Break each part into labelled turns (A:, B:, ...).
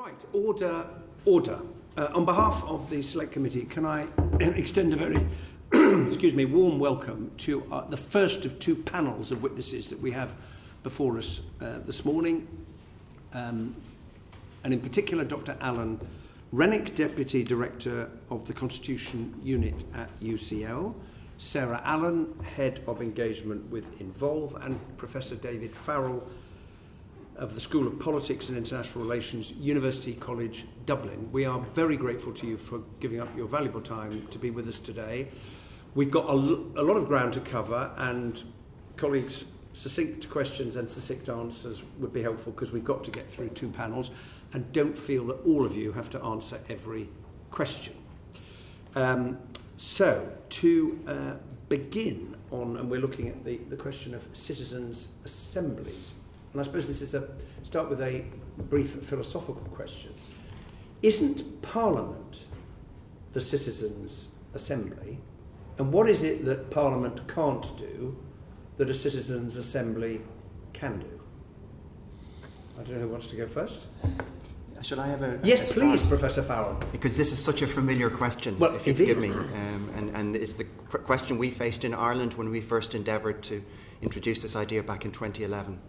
A: Right, order. On behalf of the Select Committee, can I extend a very warm welcome to the first of two panels of witnesses that we have before us this morning. And in particular, Dr. Allan Rennick, Deputy Director of the Constitution Unit at UCL, Sarah Allan, Head of Engagement with Involve, and Professor David Farrell of the School of Politics and International Relations, University College Dublin. We are very grateful to you for giving up your valuable time to be with us today. We've got a lot of ground to cover, and colleagues' succinct questions and succinct answers would be helpful because we've got to get through two panels, and don't feel that all of you have to answer every question. So to begin on, and we're looking at the question of citizens' assemblies. And I suppose this is start with a brief philosophical question. Isn't Parliament the citizens' assembly? And what is it that Parliament can't do that a citizens' assembly can do? I don't know who wants to go first.
B: Should I have a...
A: Yes, please, Professor Farrell.
B: Because this is such a familiar question,
A: well,
B: if you forgive me. And it's the question we faced in Ireland when we first endeavoured to introduce this idea back in 2011.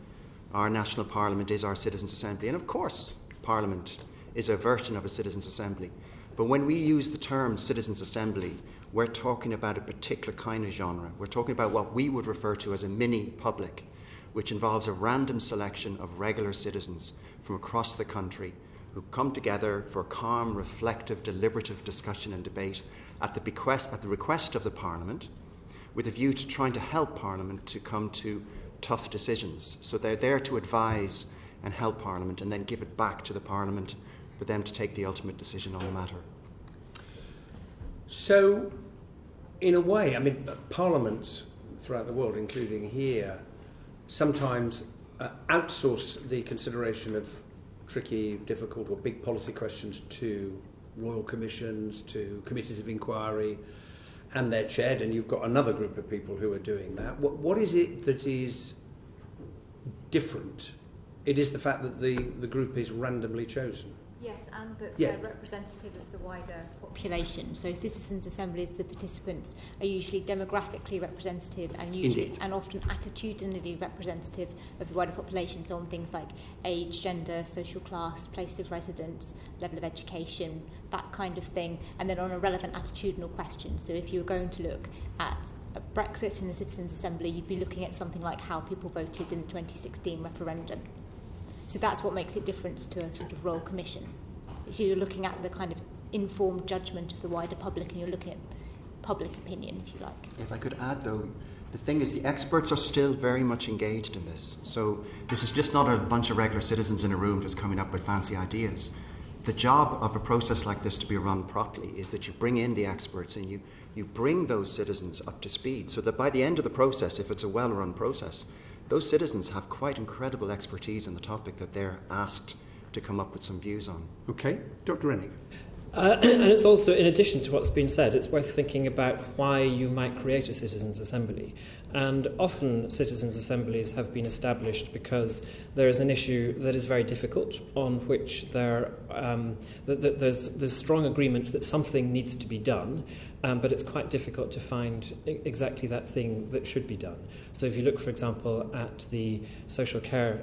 B: Our national parliament is our citizens' assembly. And of course, Parliament is a version of a citizens' assembly. But when we use the term citizens' assembly, we're talking about a particular kind of genre. We're talking about what we would refer to as a mini public, which involves a random selection of regular citizens from across the country who come together for calm, reflective, deliberative discussion and debate at the request of the Parliament, with a view to trying to help Parliament to come to tough decisions. So they're there to advise and help Parliament and then give it back to the Parliament for them to take the ultimate decision on the matter.
A: So, in a way, I mean, parliaments throughout the world, including here, sometimes outsource the consideration of tricky, difficult or big policy questions to royal commissions, to committees of inquiry, and they're chaired, and you've got another group of people who are doing that. What is it that is different? It is the fact that the group is randomly chosen.
C: Yes, and that they're representative of the wider population. So citizens' assemblies, the participants are usually demographically representative and often attitudinally representative of the wider population. So on things like age, gender, social class, place of residence, level of education, that kind of thing. And then on a relevant attitudinal question. So if you were going to look at Brexit in the citizens' assembly, you'd be looking at something like how people voted in the 2016 referendum. So that's what makes it different to a sort of royal commission. So you're looking at the kind of informed judgment of the wider public, and you're looking at public opinion, if you like.
B: If I could add, though, the thing is the experts are still very much engaged in this. So this is just not a bunch of regular citizens in a room just coming up with fancy ideas. The job of a process like this to be run properly is that you bring in the experts and you bring those citizens up to speed so that by the end of the process, if it's a well-run process, those citizens have quite incredible expertise in the topic that they're asked to come up with some views on.
A: Okay, Dr. Rennick.
D: And it's also, in addition to what's been said, it's worth thinking about why you might create a citizens' assembly. And often citizens' assemblies have been established because there is an issue that is very difficult, on which there's strong agreement that something needs to be done, but it's quite difficult to find exactly that thing that should be done. So if you look, for example, at the social care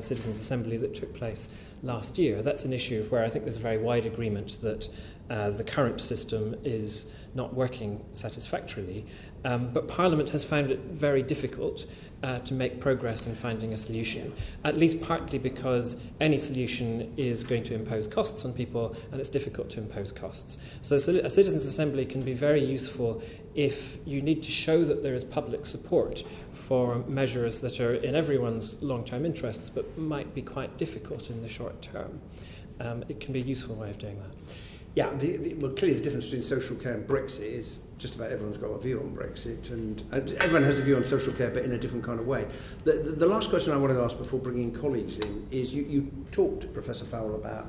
D: citizens' assembly that took place last year, that's an issue where I think there's a very wide agreement that the current system is not working satisfactorily. But Parliament has found it very difficult to make progress in finding a solution, at least partly because any solution is going to impose costs on people, and it's difficult to impose costs. So a citizens' assembly can be very useful if you need to show that there is public support for measures that are in everyone's long-term interests but might be quite difficult in the short term. It can be a useful way of doing that.
A: Yeah, well, clearly the difference between social care and Brexit is just about everyone's got a view on Brexit, and everyone has a view on social care, but in a different kind of way. The last question I wanted to ask before bringing colleagues in is you talked, Professor Farrell, about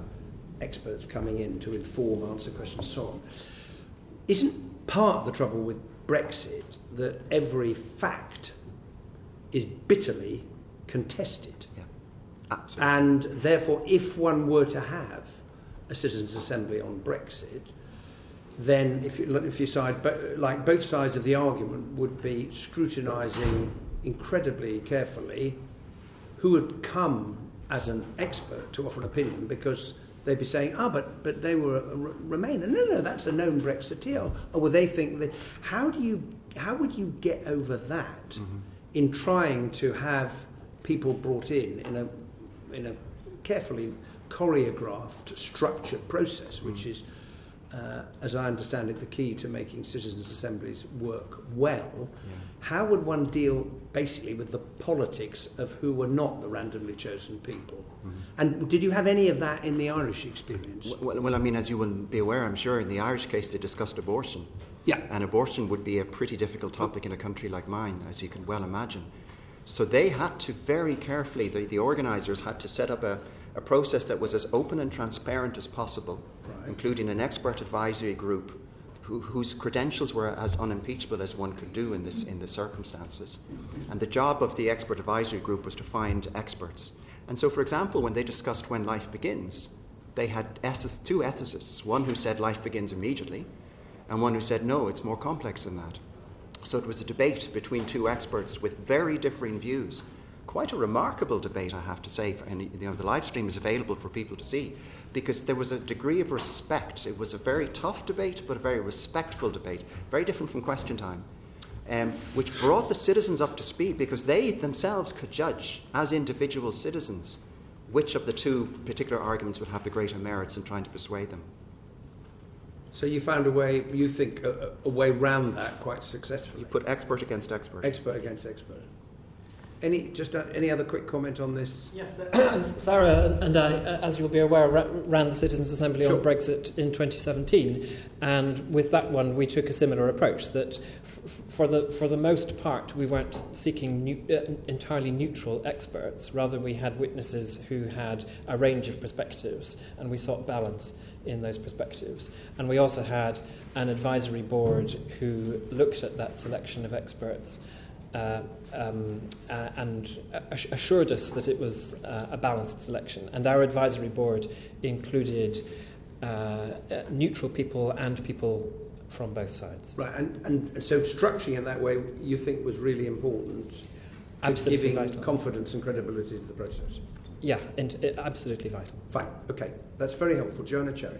A: experts coming in to inform, answer questions, so on. Isn't part of the trouble with Brexit that every fact is bitterly contested?
B: Yeah. Absolutely.
A: And therefore, if one were to have a citizens' assembly on Brexit, then if you side, like both sides of the argument would be scrutinising incredibly carefully who would come as an expert to offer an opinion, because they'd be saying, but they were a Remainer. No, that's a known Brexiteer. Or well, they think that. How would you get over that in trying to have people brought in a carefully choreographed, structured process, which is, as I understand it, the key to making citizens' assemblies work well? Yeah. How would one deal basically with the politics of who were not the randomly chosen people? And did you have any of that in the Irish experience?
B: Well, I mean, as you will be aware, I'm sure, in the Irish case they discussed abortion.
A: Yeah.
B: And abortion would be a pretty difficult topic in a country like mine, as you can well imagine. So they had to very carefully, the organisers had to set up a process that was as open and transparent as possible, right, including an expert advisory group whose credentials were as unimpeachable as one could do in the circumstances. And the job of the expert advisory group was to find experts. And so, for example, when they discussed when life begins, they had two ethicists, one who said life begins immediately, and one who said, no, it's more complex than that. So it was a debate between two experts with very differing views. Quite a remarkable debate, I have to say, and the live stream is available for people to see, because there was a degree of respect. It was a very tough debate, but a very respectful debate, very different from Question Time, which brought the citizens up to speed, because they themselves could judge, as individual citizens, which of the two particular arguments would have the greater merits in trying to persuade them.
A: So you found a way, you think, a way round that quite successfully.
B: You put expert against expert.
A: Expert against expert. Any other quick comment on this?
D: Yes, Sarah and I, as you'll be aware, ran the Citizens' Assembly on Brexit in 2017, and with that one we took a similar approach, that for the most part we weren't seeking entirely neutral experts. Rather, we had witnesses who had a range of perspectives, and we sought balance in those perspectives. And we also had an advisory board who looked at that selection of experts and assured us that it was a balanced selection. And our advisory board included neutral people and people from both sides.
A: Right, and so structuring it that way you think was really important to
D: absolutely
A: giving
D: vital.
A: Confidence and credibility to the process?
D: Yeah, and absolutely vital.
A: Fine, okay, that's very helpful. Joanna Cherry.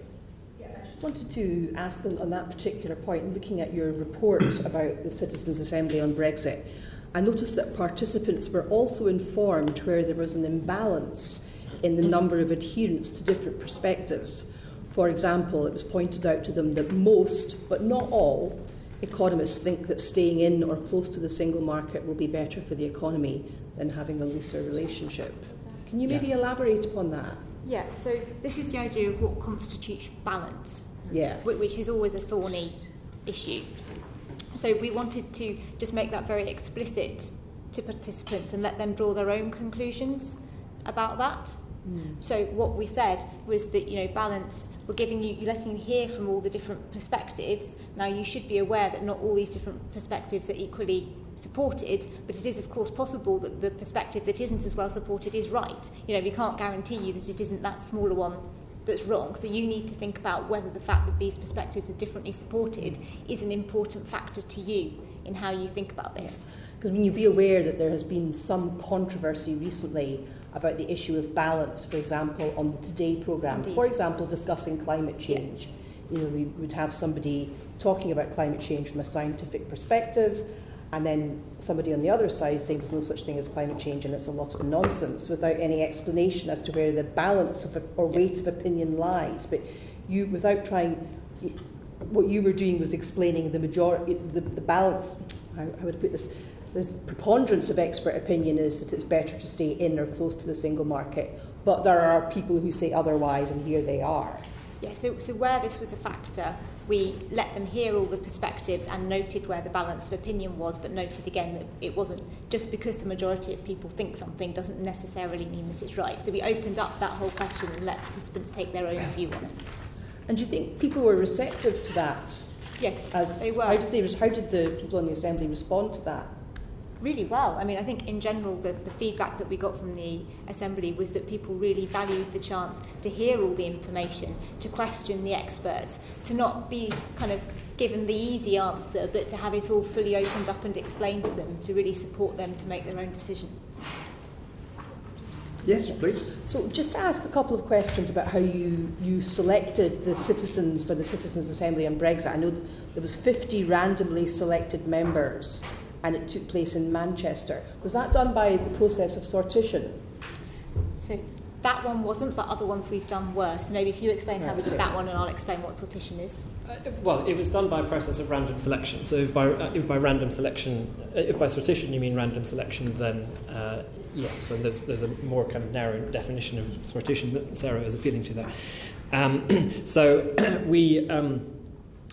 E: I just wanted to ask on that particular point, looking at your report about the Citizens' Assembly on Brexit, I noticed that participants were also informed where there was an imbalance in the number of adherents to different perspectives. For example, it was pointed out to them that most, but not all, economists think that staying in or close to the single market will be better for the economy than having a looser relationship. Can you maybe elaborate upon that?
C: Yeah, so this is the idea of what constitutes balance, which is always a thorny issue. So we wanted to just make that very explicit to participants and let them draw their own conclusions about that. So what we said was that, balance, we're giving you, letting you hear from all the different perspectives. Now you should be aware that not all these different perspectives are equally supported, but it is of course possible that the perspective that isn't as well supported is right. We can't guarantee you that it isn't that smaller one that's wrong. So you need to think about whether the fact that these perspectives are differently supported is an important factor to you in how you think about this.
E: Because when you be aware that there has been some controversy recently about the issue of balance, for example, on the Today programme,
C: Indeed.
E: For example, discussing climate change. We would have somebody talking about climate change from a scientific perspective, and then somebody on the other side saying there's no such thing as climate change and it's a lot of nonsense, without any explanation as to where the balance of or weight of opinion lies. But you, without trying, what you were doing was explaining the majority, the balance. How would I put this? There's preponderance of expert opinion is that it's better to stay in or close to the single market, but there are people who say otherwise, and here they are.
C: Yeah, so where this was a factor, we let them hear all the perspectives and noted where the balance of opinion was, but noted again that it wasn't just because the majority of people think something doesn't necessarily mean that it's right. So we opened up that whole question and let participants take their own view on it.
E: And do you think people were receptive to that?
C: Yes,
E: they were. How did the people in the Assembly respond to that?
C: Really well. I mean, I think in general the feedback that we got from the Assembly was that people really valued the chance to hear all the information, to question the experts, to not be kind of given the easy answer, but to have it all fully opened up and explained to them, to really support them to make their own decision.
A: Yes, please.
E: So just to ask a couple of questions about how you selected the citizens for the Citizens' Assembly on Brexit. I know there was 50 randomly selected members and it took place in Manchester. Was that done by the process of sortition?
C: So that one wasn't, but other ones we've done were. So maybe if you explain how we did that one and I'll explain what sortition is.
D: Well, it was done by a process of random selection. So if by random selection, if by sortition you mean random selection, then yes, and there's a more kind of narrow definition of sortition that Sarah is appealing to there. So we.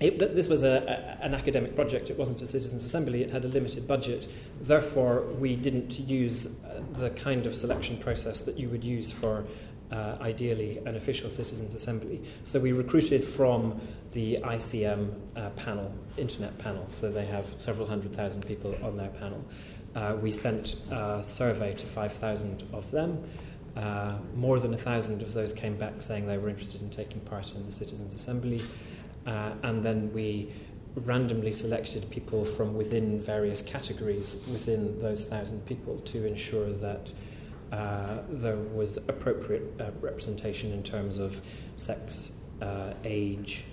D: This was an academic project. It wasn't a citizens' assembly. It had a limited budget. Therefore, we didn't use the kind of selection process that you would use for, ideally, an official citizens' assembly. So we recruited from the ICM panel, internet panel. So they have several 100,000 people on their panel. We sent a survey to 5,000 of them. More than 1,000 of those came back saying they were interested in taking part in the citizens' assembly. And then we randomly selected people from within various categories within those 1,000 people to ensure that there was appropriate representation in terms of sex, age,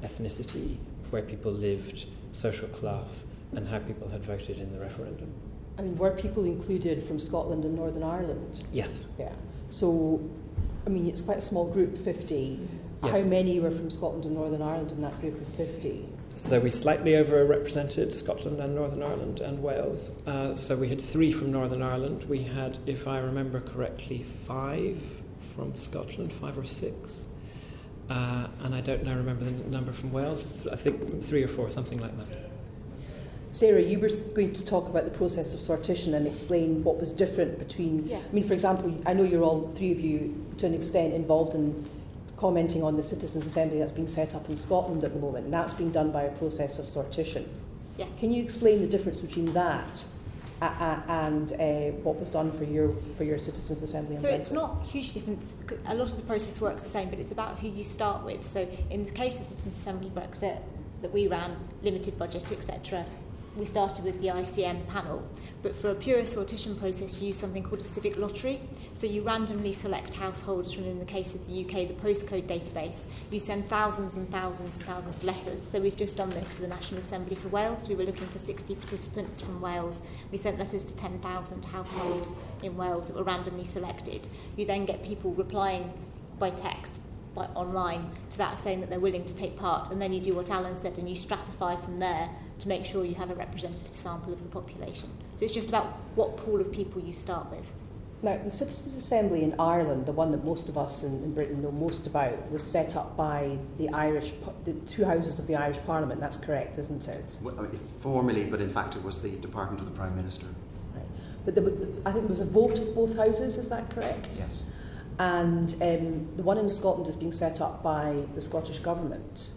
D: ethnicity, where people lived, social class, and how people had voted in the referendum.
E: I mean, were people included from Scotland and Northern Ireland?
D: Yes.
E: Yeah. So, I mean, it's quite a small group, 50. Yes. How many were from Scotland and Northern Ireland in that group of 50?
D: So we slightly overrepresented Scotland and Northern Ireland and Wales. So we had 3 from Northern Ireland. We had, if I remember correctly, 5 from Scotland, 5 or 6. And I don't now remember the number from Wales. I think 3 or 4, something like that.
E: Sarah, you were going to talk about the process of sortition and explain what was different between... Yeah. I mean, for example, I know you're all 3 of you, to an extent, involved in commenting on the Citizens' Assembly that's being set up in Scotland at the moment, and that's being done by a process of sortition. Yeah. Can you explain the difference between that and what was done for your Citizens' Assembly?
C: So it's not a huge difference. A lot of the process works the same, but it's about who you start with. So in the case of Citizens' Assembly Brexit that we ran, limited budget, etc., we started with the ICM panel. But for a pure sortition process, you use something called a civic lottery. So you randomly select households from, in the case of the UK, the postcode database. You send thousands and thousands and thousands of letters. So we've just done this for the National Assembly for Wales. We were looking for 60 participants from Wales. We sent letters to 10,000 households in Wales that were randomly selected. You then get people replying by text, by online, to that saying that they're willing to take part. And then you do what Allan said and you stratify from there to make sure you have a representative sample of the population. So it's just about what pool of people you start with.
E: Now, the Citizens' Assembly in Ireland, the one that most of us in Britain know most about, was set up by the 2 houses of the Irish Parliament. That's correct, isn't it?
B: Well, I mean, formally, but in fact it was the Department of the Prime Minister.
E: Right. But I think there was a vote of both houses, is that correct?
B: Yes.
E: And the one in Scotland is being set up by the Scottish Government.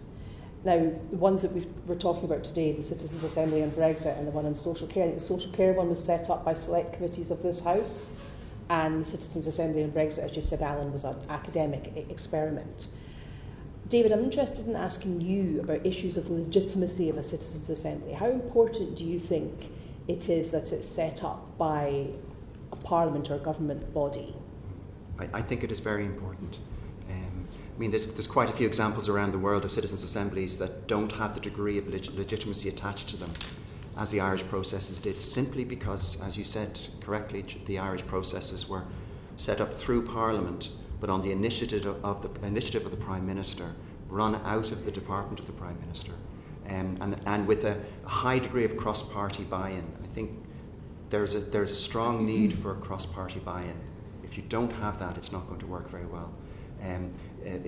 E: Now, the ones that we're talking about today, the Citizens' Assembly on Brexit and the one on social care, the social care one was set up by select committees of this House, and the Citizens' Assembly on Brexit, as you said, Allan, was an academic experiment. David, I'm interested in asking you about issues of legitimacy of a Citizens' Assembly. How important do you think it is that it's set up by a parliament or a government body?
B: I think it is very important. I mean, there's quite a few examples around the world of citizens' assemblies that don't have the degree of legitimacy attached to them as the Irish processes did, simply because, as you said correctly, the Irish processes were set up through Parliament, but on the initiative of the Prime Minister, run out of the Department of the Prime Minister, and with a high degree of cross-party buy-in. I think there's a strong need for cross-party buy-in. If you don't have that, it's not going to work very well.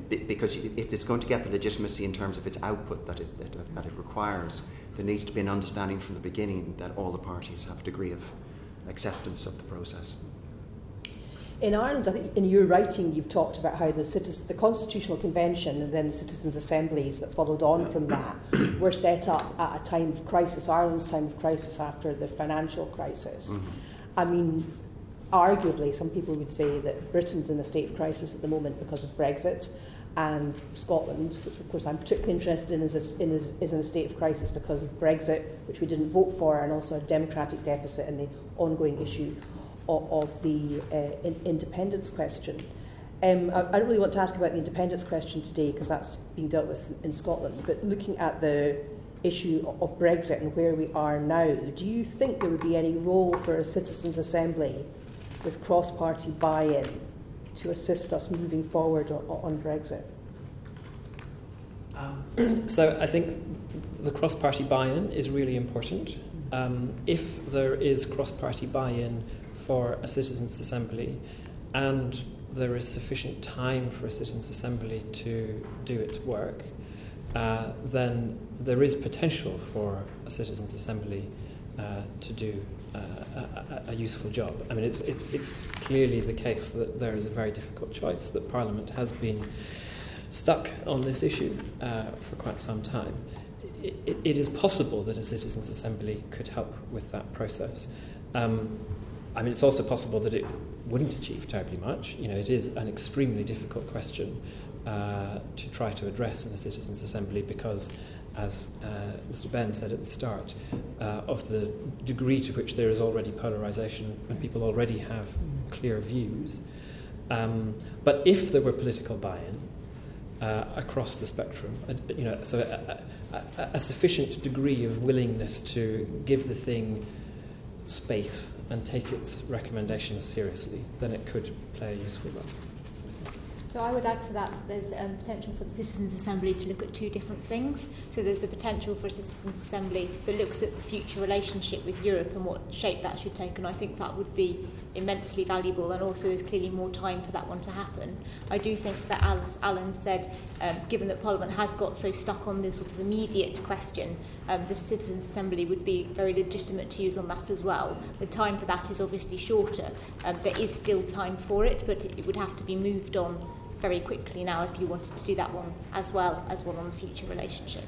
B: Because if it's going to get the legitimacy in terms of its output that it requires, there needs to be an understanding from the beginning that all the parties have a degree of acceptance of the process.
E: In Ireland, I think in your writing, you've talked about how the Constitutional Convention and then the Citizens' Assemblies that followed on from that were set up at a time of crisis, Ireland's time of crisis after the financial crisis. Mm-hmm. I mean, arguably, some people would say that Britain's in a state of crisis at the moment because of Brexit, and Scotland, which of course I'm particularly interested in, is in a state of crisis because of Brexit, which we didn't vote for, and also a democratic deficit and the ongoing issue of the independence question. I don't really want to ask about the independence question today because that's being dealt with in Scotland, but looking at the issue of Brexit and where we are now, do you think there would be any role for a citizens' assembly with cross-party buy-in to assist us moving forward on Brexit?
D: So I think the cross-party buy-in is really important. If there is cross-party buy-in for a citizens' assembly and there is sufficient time for a citizens' assembly to do its work, then there is potential for a citizens' assembly to do a useful job. I mean, it's clearly the case that there is a very difficult choice, that Parliament has been stuck on this issue for quite some time. It is possible that a citizens' assembly could help with that process. I mean, it's also possible that it wouldn't achieve terribly much. You know, it is an extremely difficult question to try to address in a citizens' assembly because, as Mr. Ben said at the start, of the degree to which there is already polarisation and people already have clear views. But if there were political buy-in across the spectrum, you know, so a sufficient degree of willingness to give the thing space and take its recommendations seriously, then it could play a useful role.
C: So I would add to that there's potential for the Citizens' Assembly to look at two different things. So there's the potential for a Citizens' Assembly that looks at the future relationship with Europe and what shape that should take, and I think that would be immensely valuable, and also there's clearly more time for that one to happen. I do think that, as Allan said, given that Parliament has got so stuck on this sort of immediate question, the Citizens' Assembly would be very legitimate to use on that as well. The time for that is obviously shorter. There is still time for it, but it would have to be moved on very quickly now if you wanted to do that one as well as one on the future relationship.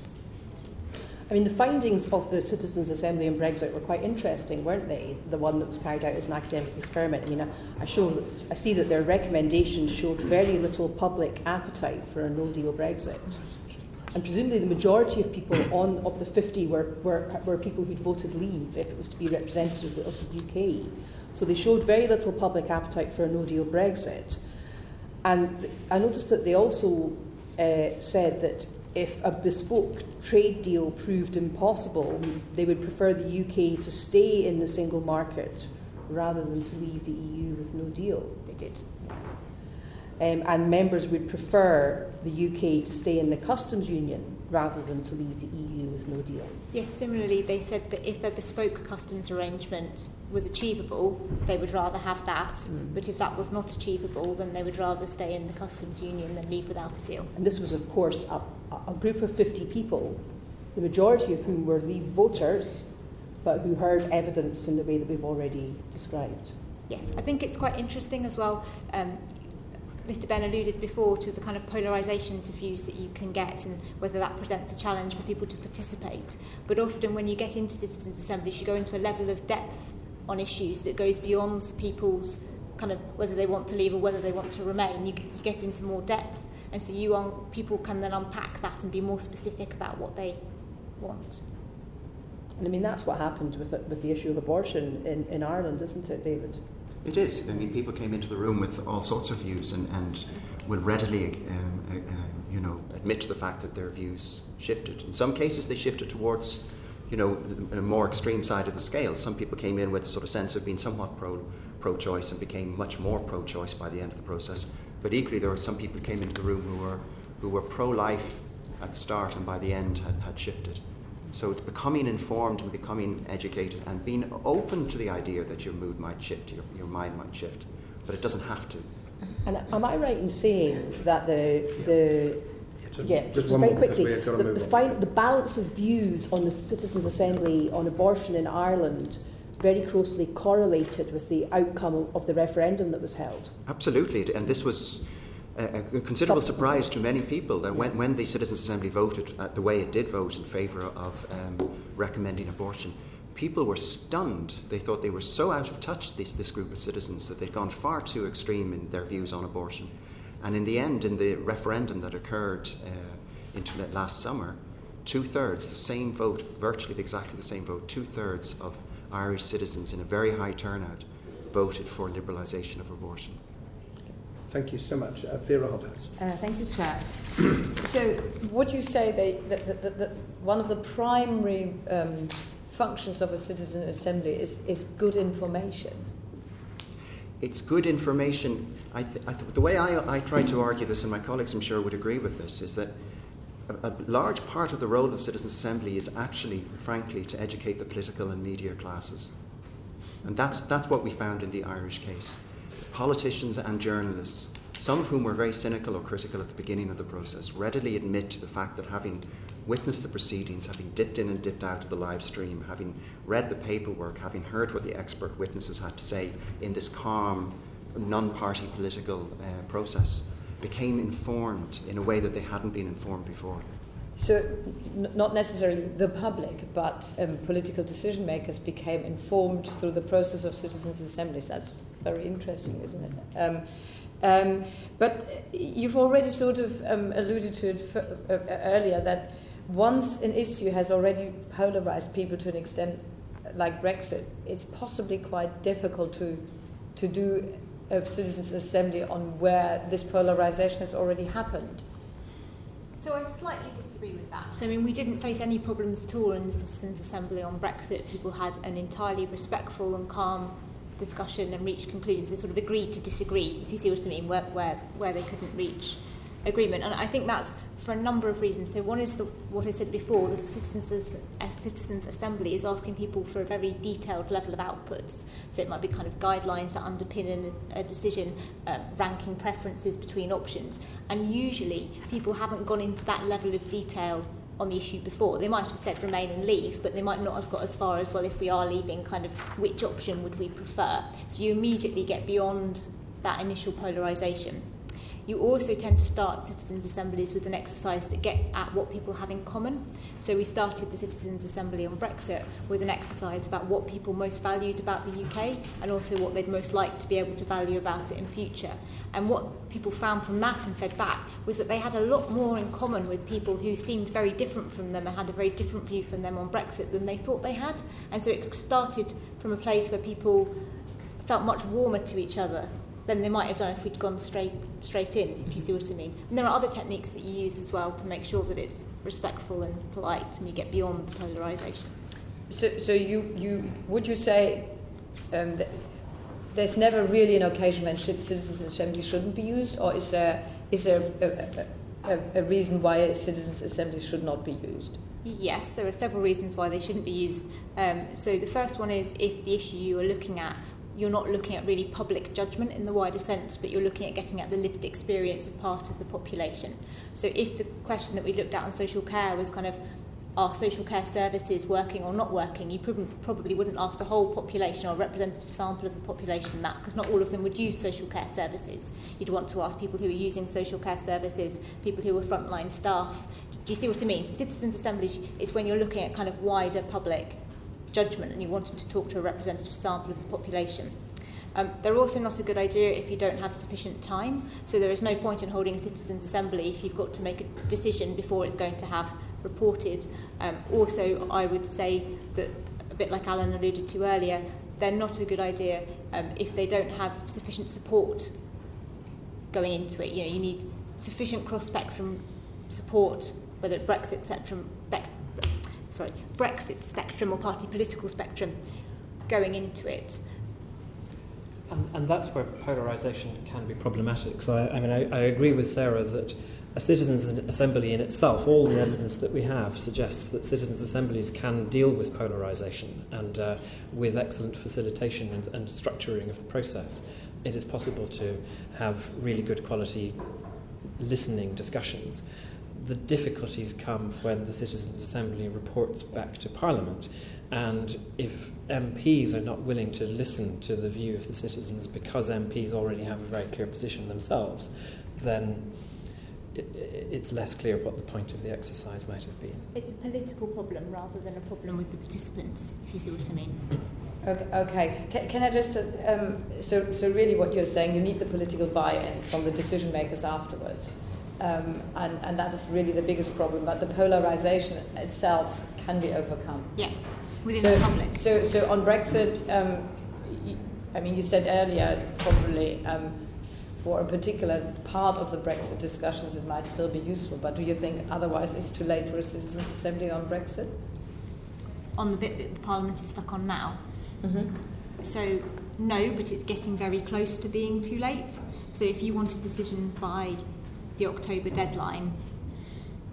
E: I mean, the findings of the Citizens' Assembly on Brexit were quite interesting, weren't they? The one that was carried out as an academic experiment. I mean, I see that their recommendations showed very little public appetite for a no-deal Brexit. And presumably the majority of people of the 50 were people who'd voted leave if it was to be representative of the UK. So they showed very little public appetite for a no-deal Brexit. And I noticed that they also said that if a bespoke trade deal proved impossible, they would prefer the UK to stay in the single market rather than to leave the EU with no deal.
C: They did.
E: And members would prefer the UK to stay in the customs union rather than to leave the EU with no deal.
C: Yes, similarly, they said that if a bespoke customs arrangement was achievable, they would rather have that. But if that was not achievable, then they would rather stay in the customs union than leave without a deal.
E: And this was, of course, a group of 50 people, the majority of whom were Leave voters, but who heard evidence in the way that we've already described.
C: Yes, I think it's quite interesting as well. Mr. Ben alluded before to the kind of polarisations of views that you can get and whether that presents a challenge for people to participate. But often when you get into citizens' assemblies, you go into a level of depth on issues that goes beyond people's kind of whether they want to leave or whether they want to remain. You get into more depth, and so people can then unpack that and be more specific about what they want.
E: And I mean, that's what happened with the issue of abortion in Ireland, isn't it, David?
B: It is. I mean, people came into the room with all sorts of views and would readily, admit to the fact that their views shifted. In some cases, they shifted towards, a more extreme side of the scale. Some people came in with a sort of sense of being somewhat pro-choice and became much more pro-choice by the end of the process. But equally, there were some people who came into the room who were pro-life at the start and by the end had shifted. So it's becoming informed and becoming educated and being open to the idea that your mood might shift, your mind might shift, but it doesn't have to. And
E: am I right in saying that just very quickly, the balance of views on the Citizens' Assembly on abortion in Ireland very closely correlated with the outcome of the referendum that was held.
B: Absolutely, and this was a considerable surprise to many people that when the Citizens' Assembly voted the way it did vote in favour of recommending abortion, people were stunned. They thought they were so out of touch, this group of citizens, that they'd gone far too extreme in their views on abortion. And in the end, in the referendum that occurred last summer, 2/3, the same vote, virtually exactly the same vote, 2/3 of Irish citizens in a very high turnout voted for liberalisation of abortion.
A: Thank you so much. Vera Hobhouse.
F: Thank you, Chair. So would you say that one of the primary functions of a citizen assembly is good information?
B: It's good information. The way I try to argue this, and my colleagues I'm sure would agree with this, is that a large part of the role of the Citizens' Assembly is actually, frankly, to educate the political and media classes. And that's what we found in the Irish case. Politicians and journalists, some of whom were very cynical or critical at the beginning of the process, readily admit to the fact that having witnessed the proceedings, having dipped in and dipped out of the live stream, having read the paperwork, having heard what the expert witnesses had to say in this calm, non-party political process, became informed in a way that they hadn't been informed before.
F: So not necessarily the public, but political decision makers became informed through the process of citizens' assemblies. That's very interesting, isn't it? But you've already sort of alluded to it earlier, that once an issue has already polarized people to an extent like Brexit, it's possibly quite difficult to do a citizens' assembly on where this polarization has already happened.
C: So I slightly disagree with that. So, I mean, we didn't face any problems at all in the Citizens' Assembly on Brexit. People had an entirely respectful and calm discussion and reached conclusions. They sort of agreed to disagree, if you see what I mean, where they couldn't reach agreement. And I think that's for a number of reasons. So one is what I said before, the Citizens' Assembly is asking people for a very detailed level of outputs. So it might be kind of guidelines that underpin a decision, ranking preferences between options. And usually people haven't gone into that level of detail on the issue before. They might have said remain and leave, but they might not have got as far as, well, if we are leaving, kind of which option would we prefer? So you immediately get beyond that initial polarisation. You also tend to start citizens' assemblies with an exercise that get at what people have in common. So we started the Citizens' Assembly on Brexit with an exercise about what people most valued about the UK and also what they'd most like to be able to value about it in future. And what people found from that and fed back was that they had a lot more in common with people who seemed very different from them and had a very different view from them on Brexit than they thought they had. And so it started from a place where people felt much warmer to each other than they might have done if we'd gone straight in, if you see what I mean. And there are other techniques that you use as well to make sure that it's respectful and polite and you get beyond the polarisation.
F: So you would you say that there's never really an occasion when citizens' assembly shouldn't be used, or is there a reason why a citizens' assembly should not be used?
C: Yes, there are several reasons why they shouldn't be used. So the first one is if the issue you are looking at, you're not looking at really public judgment in the wider sense, but you're looking at getting at the lived experience of part of the population. So if the question that we looked at on social care was kind of, are social care services working or not working, you probably wouldn't ask the whole population or a representative sample of the population that, because not all of them would use social care services. You'd want to ask people who are using social care services, people who are frontline staff. Do you see what I mean? So citizens' assemblies, it's when you're looking at kind of wider public judgment and you wanted to talk to a representative sample of the population. They're also not a good idea if you don't have sufficient time. So there is no point in holding a citizens' assembly if you've got to make a decision before it's going to have reported. Also, I would say that, a bit like Allan alluded to earlier, they're not a good idea if they don't have sufficient support going into it. You know, you need sufficient cross-spectrum support, whether it's Brexit spectrum or party political spectrum going into it.
D: And that's where polarisation can be problematic. So I agree with Sarah that a citizens' assembly in itself, all the evidence that we have suggests that citizens' assemblies can deal with polarisation, and with excellent facilitation and structuring of the process, it is possible to have really good quality listening discussions. the difficulties come when the Citizens' Assembly reports back to Parliament. And if MPs are not willing to listen to the view of the citizens because MPs already have a very clear position themselves, then it's less clear what the point of the exercise might have been.
C: It's a political problem rather than a problem with the participants, if you see what I mean.
F: Okay. Can I just... so really what you're saying, you need the political buy-in from the decision makers afterwards. And that is really the biggest problem. But the polarisation itself can be overcome.
C: Yeah, within the public.
F: So on Brexit, you said earlier probably... for a particular part of the Brexit discussions, it might still be useful. But do you think otherwise it's too late for a citizens' assembly on Brexit?
C: On the bit that the Parliament is stuck on now? Mm-hmm. So, no, but it's getting very close to being too late. So if you want a decision by the October deadline,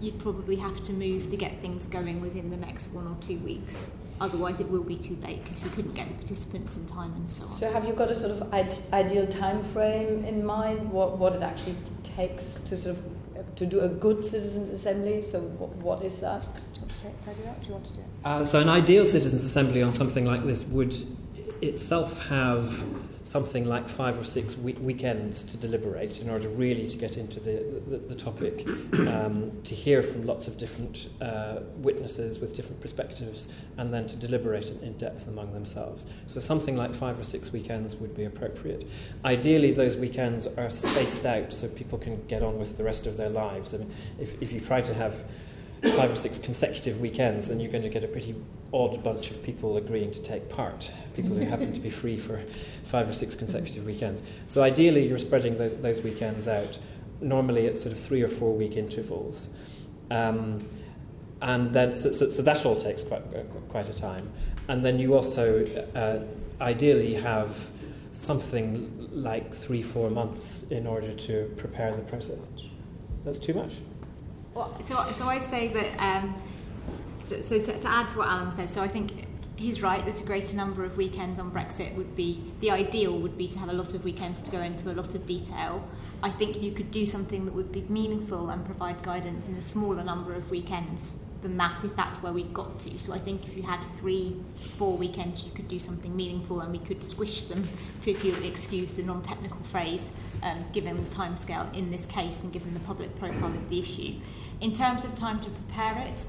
C: you'd probably have to move to get things going within the next 1 or 2 weeks. Otherwise, it will be too late because we couldn't get the participants in time and so on.
F: So have you got a sort of ideal time frame in mind, what it actually takes to sort of to do a good citizens' assembly? So what is that?
C: Do you want to do that? Do you want to do it?
D: So an ideal citizens' assembly on something like this would itself have something like 5 or 6 weekends to deliberate in order really to get into the topic, to hear from lots of different witnesses with different perspectives, and then to deliberate in depth among themselves. So something like 5 or 6 weekends would be appropriate. Ideally, those weekends are spaced out so people can get on with the rest of their lives. I mean, if you try to have 5 or 6 consecutive weekends, then you're going to get a pretty odd bunch of people agreeing to take part, people who happen to be free for 5 or 6 consecutive weekends. So ideally you're spreading those weekends out, normally at sort of 3 or 4 week intervals. And then, so that all takes quite a time. And then you also ideally have something like 3-4 months in order to prepare the process. That's too much?
C: Well, so I'd say that, to add to what Allan said, so I think he's right that a greater number of weekends on Brexit would be, the ideal would be to have a lot of weekends to go into a lot of detail. I think you could do something that would be meaningful and provide guidance in a smaller number of weekends than that, if that's where we got to. So I think if you had 3-4 weekends, you could do something meaningful, and we could squish them to, if you excuse the non-technical phrase, given the timescale in this case and given the public profile of the issue. In terms of time to prepare it,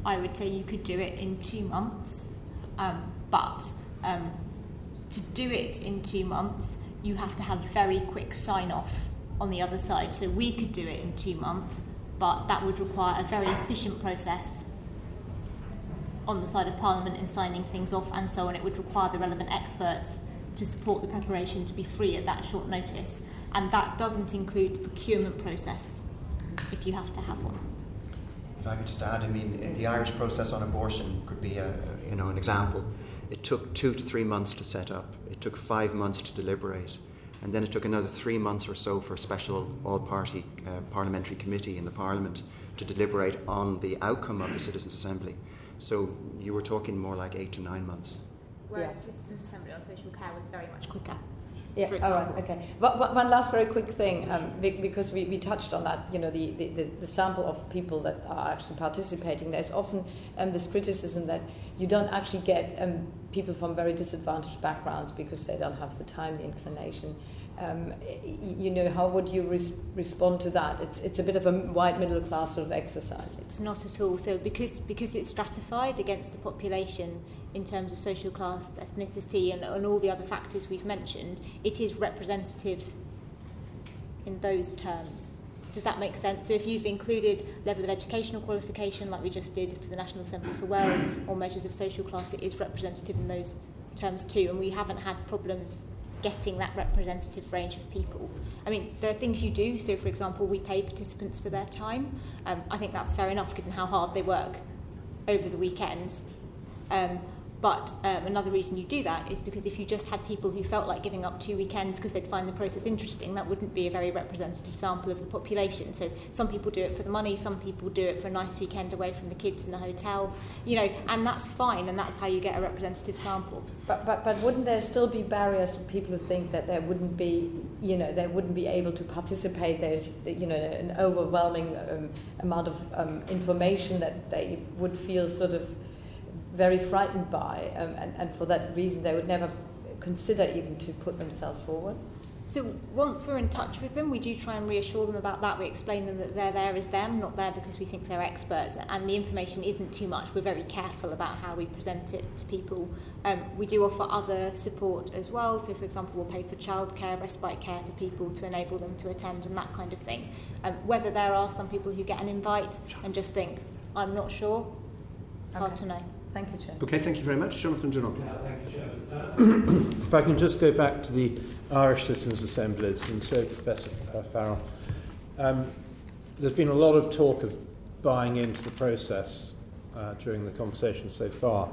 C: I would say you could do it in 2 months, but to do it in 2 months, you have to have very quick sign-off on the other side. So we could do it in 2 months, but that would require a very efficient process on the side of Parliament in signing things off and so on. It would require the relevant experts to support the preparation to be free at that short notice, and that doesn't include the procurement process, if you have to have one.
B: If I could just add, I mean, the Irish process on abortion could be an example. It took 2 to 3 months to set up. It took 5 months to deliberate. And then it took another 3 months or so for a special all-party parliamentary committee in the Parliament to deliberate on the outcome of the Citizens' Assembly. So you were talking more like 8 to 9 months.
C: Whereas Citizens' Assembly on social care was very much quicker.
F: Yeah, all right, okay. One last very quick thing, because we touched on that, you know, the sample of people that are actually participating. There's often this criticism that you don't actually get people from very disadvantaged backgrounds because they don't have the time, the inclination. You know, how would you respond to that? It's a bit of a white middle class sort of exercise.
C: It's not at all. So because it's stratified against the population in terms of social class, ethnicity, and all the other factors we've mentioned, it is representative in those terms. Does that make sense? So if you've included level of educational qualification, like we just did for the National Assembly for Wales, or measures of social class, it is representative in those terms too, and we haven't had problems getting that representative range of people. I mean, there are things you do. So, for example, we pay participants for their time. I think that's fair enough, given how hard they work over the weekends. But another reason you do that is because if you just had people who felt like giving up 2 weekends because they'd find the process interesting, that wouldn't be a very representative sample of the population. So some people do it for the money, some people do it for a nice weekend away from the kids in a hotel, and that's fine, and that's how you get a representative sample.
F: But wouldn't there still be barriers for people who think that there wouldn't be, they wouldn't be able to participate? There's, an overwhelming amount of information that they would feel sort of very frightened by, and for that reason they would never consider even to put themselves forward.
C: So once we're in touch with them, we do try and reassure them about that. We explain them that they're there as them, not there because we think they're experts, and the information isn't too much. We're very careful about how we present it to people. We do offer other support as well. So, for example, we'll pay for childcare, respite care for people to enable them to attend and that kind of thing. Whether there are some people who get an invite and just think, I'm not sure, it's hard to know.
F: Thank you, Chair.
A: Okay, thank you very much. Jonathan Ginobili.
G: Yeah, thank you, Chair. If I can just go back to the Irish Citizens' Assemblies, and so, Professor Farrell, there's been a lot of talk of buying into the process during the conversation so far.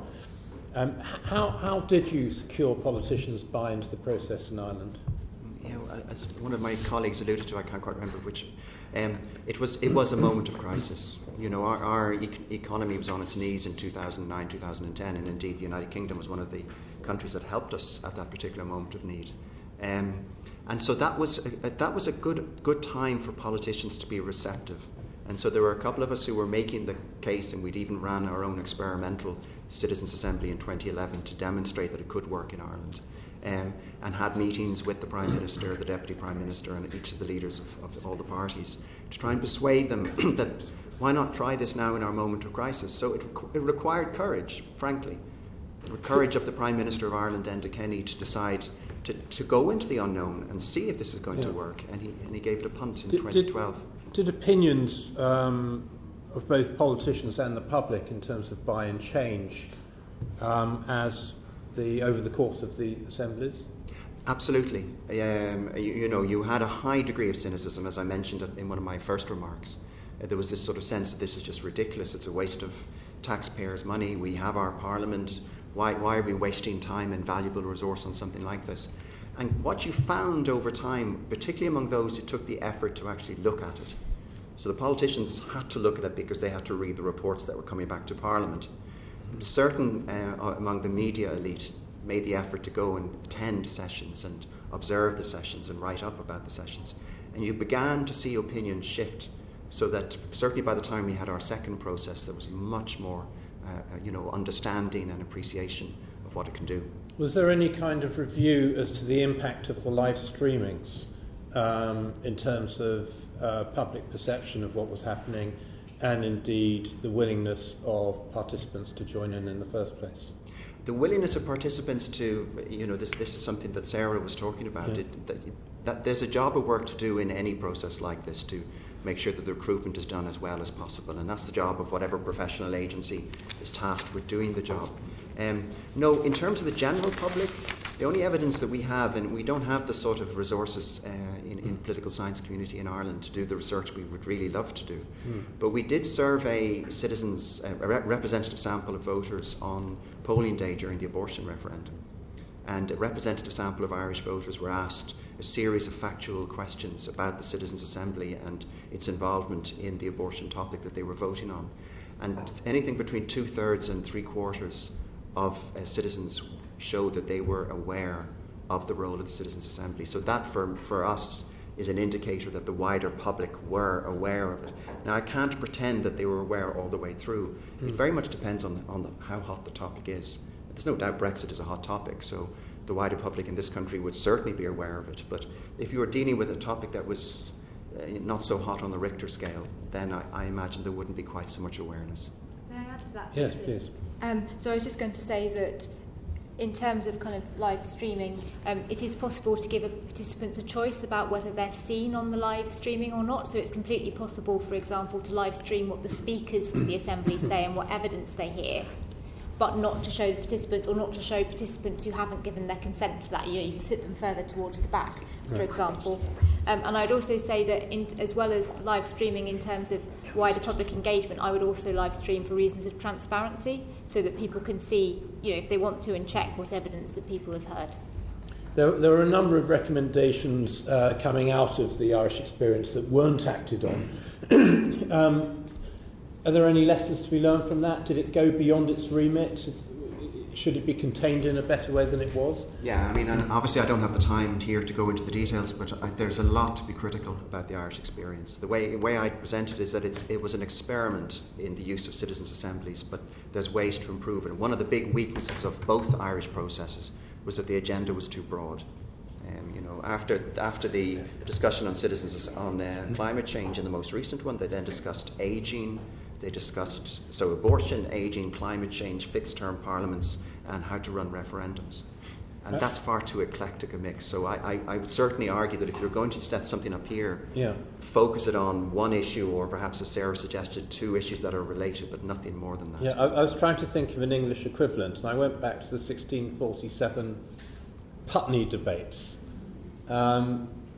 G: How did you secure politicians buy into the process in Ireland?
B: Yeah, as one of my colleagues alluded to, I can't quite remember which. It was a moment of crisis. Our economy was on its knees in 2009, 2010, and indeed the United Kingdom was one of the countries that helped us at that particular moment of need. And so that was a good time for politicians to be receptive. And so there were a couple of us who were making the case, and we'd even ran our own experimental Citizens' Assembly in 2011 to demonstrate that it could work in Ireland. And had meetings with the Prime Minister, the Deputy Prime Minister, and each of the leaders of all the parties to try and persuade them that why not try this now in our moment of crisis. So it required courage, frankly. The courage of the Prime Minister of Ireland, Enda Kenny, to decide to go into the unknown and see if this is going to work. And he gave it a punt in 2012.
G: Did opinions of both politicians and the public in terms of buy-in change over the course of the assemblies?
B: Absolutely. You had a high degree of cynicism, as I mentioned in one of my first remarks. There was this sort of sense that this is just ridiculous. It's a waste of taxpayers' money. We have our parliament. Why are we wasting time and valuable resource on something like this? And what you found over time, particularly among those who took the effort to actually look at it, so the politicians had to look at it because they had to read the reports that were coming back to Parliament. Certain among the media elite made the effort to go and attend sessions and observe the sessions and write up about the sessions. And you began to see opinions shift, so that certainly by the time we had our second process, there was much more understanding and appreciation of what it can do.
G: Was there any kind of review as to the impact of the live streamings in terms of public perception of what was happening, and indeed the willingness of participants to join in the first place?
B: The willingness of participants to, this is something that Sarah was talking about, that there's a job of work to do in any process like this to make sure that the recruitment is done as well as possible, and that's the job of whatever professional agency is tasked with doing the job. No, in terms of the general public, the only evidence that we have, and we don't have the sort of resources in political science community in Ireland to do the research we would really love to do, but we did survey citizens, a representative sample of voters on polling day during the abortion referendum, and a representative sample of Irish voters were asked a series of factual questions about the Citizens' Assembly and its involvement in the abortion topic that they were voting on, and anything between 2/3 and 3/4 of citizens showed that they were aware of the role of the Citizens' Assembly. So that, for us, is an indicator that the wider public were aware of it. Now, I can't pretend that they were aware all the way through. It very much depends on how hot the topic is. There's no doubt Brexit is a hot topic, so the wider public in this country would certainly be aware of it. But if you were dealing with a topic that was not so hot on the Richter scale, then I imagine there wouldn't be quite so much awareness.
C: May I add to that?
G: Yes, please.
C: So I was just going to say that in terms of kind of live streaming, it is possible to give participants a choice about whether they're seen on the live streaming or not. So it's completely possible, for example, to live stream what the speakers to the Assembly say and what evidence they hear, but not to show the participants, or not to show participants who haven't given their consent for that. You can sit them further towards the back, for example. And I'd also say that as well as live streaming in terms of wider public engagement, I would also live stream for reasons of transparency. so that people can see, if they want to, and check what evidence that people have heard.
G: There are a number of recommendations coming out of the Irish experience that weren't acted on. Are there any lessons to be learned from that? Did it go beyond its remit? Should it be contained in a better way than it was?
B: Yeah, I mean, and obviously I don't have the time here to go into the details, but there's a lot to be critical about the Irish experience. The way I present it is that it was an experiment in the use of citizens' assemblies, but there's ways to improve it. And one of the big weaknesses of both Irish processes was that the agenda was too broad. After the discussion on citizens on climate change in the most recent one, they then discussed ageing. They discussed abortion, ageing, climate change, fixed-term parliaments, and how to run referendums. And that's far too eclectic a mix. So I would certainly argue that if you're going to set something up here, focus it on one issue, or perhaps, as Sarah suggested, two issues that are related, but nothing more than that.
G: Yeah, I was trying to think of an English equivalent, and I went back to the 1647 Putney debates,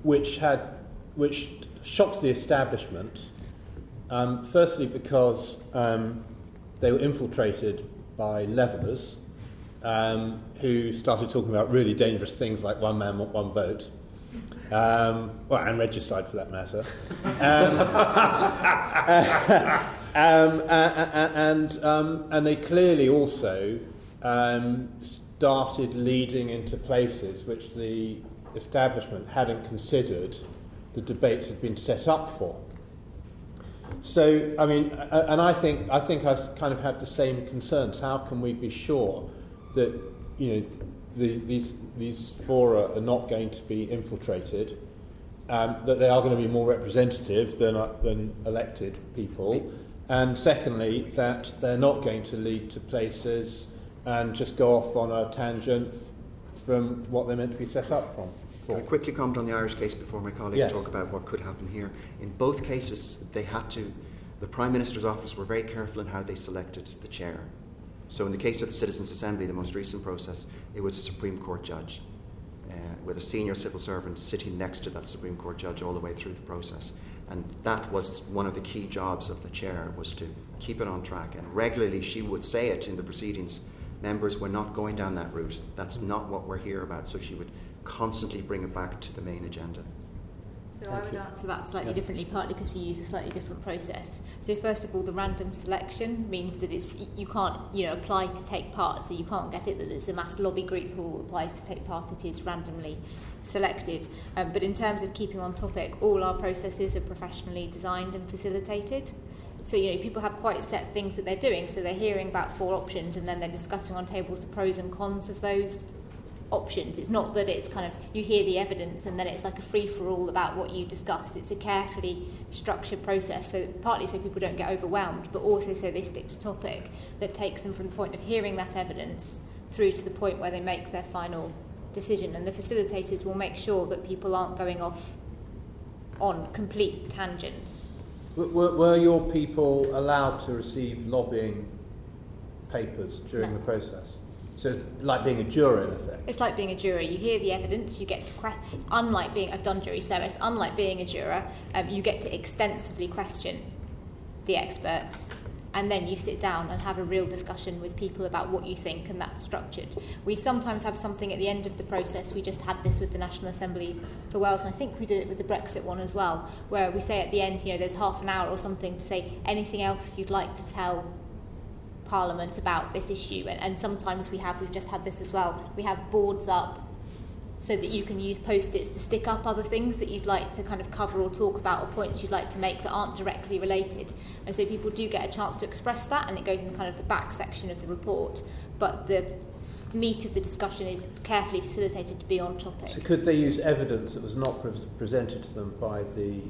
G: which shocked the establishment. Firstly, because they were infiltrated by levellers who started talking about really dangerous things like one man, one vote, and regicide for that matter, and they clearly also started leading into places which the establishment hadn't considered the debates had been set up for. So, I mean, and I think I kind of have the same concerns. How can we be sure that these fora are not going to be infiltrated, that they are going to be more representative than elected people, and secondly, that they're not going to lead to places and just go off on a tangent from what they're meant to be set up from.
B: Can I quickly comment on the Irish case before my colleagues talk about what could happen here? In both cases, the Prime Minister's office were very careful in how they selected the chair. So in the case of the Citizens' Assembly, the most recent process, it was a Supreme Court judge with a senior civil servant sitting next to that Supreme Court judge all the way through the process. And that was one of the key jobs of the chair, was to keep it on track. And regularly she would say it in the proceedings, members, we're not going down that route. That's not what we're here about. So she would constantly bring it back to the main agenda.
C: So I would answer that slightly differently, partly because we use a slightly different process. So first of all, the random selection means that you can't apply to take part, so you can't get it that there's a mass lobby group who applies to take part. It is randomly selected. But in terms of keeping on topic, all our processes are professionally designed and facilitated. So people have quite set things that they're doing. So they're hearing about 4 options, and then they're discussing on tables the pros and cons of those options. It's not that it's kind of you hear the evidence and then it's like a free-for-all about what you discussed. It's a carefully structured process, so partly so people don't get overwhelmed, but also so they stick to topic, that takes them from the point of hearing that evidence through to the point where they make their final decision. And the facilitators will make sure that people aren't going off on complete tangents.
G: Were your people allowed to receive lobbying papers during the process? So it's like being a juror, in effect.
C: It's like being a juror. You hear the evidence, you get to unlike being, I've done jury service, unlike being a juror, you get to extensively question the experts, and then you sit down and have a real discussion with people about what you think, and that's structured. We sometimes have something at the end of the process. We just had this with the National Assembly for Wales, and I think we did it with the Brexit one as well, where we say at the end, there's half an hour or something to say anything else you'd like to tell Parliament about this issue. And sometimes we've just had this as well. We have boards up so that you can use post-its to stick up other things that you'd like to kind of cover or talk about, or points you'd like to make that aren't directly related. And so people do get a chance to express that, and it goes in kind of the back section of the report. But the meat of the discussion is carefully facilitated to be on topic.
G: So could they use evidence that was not presented to them by the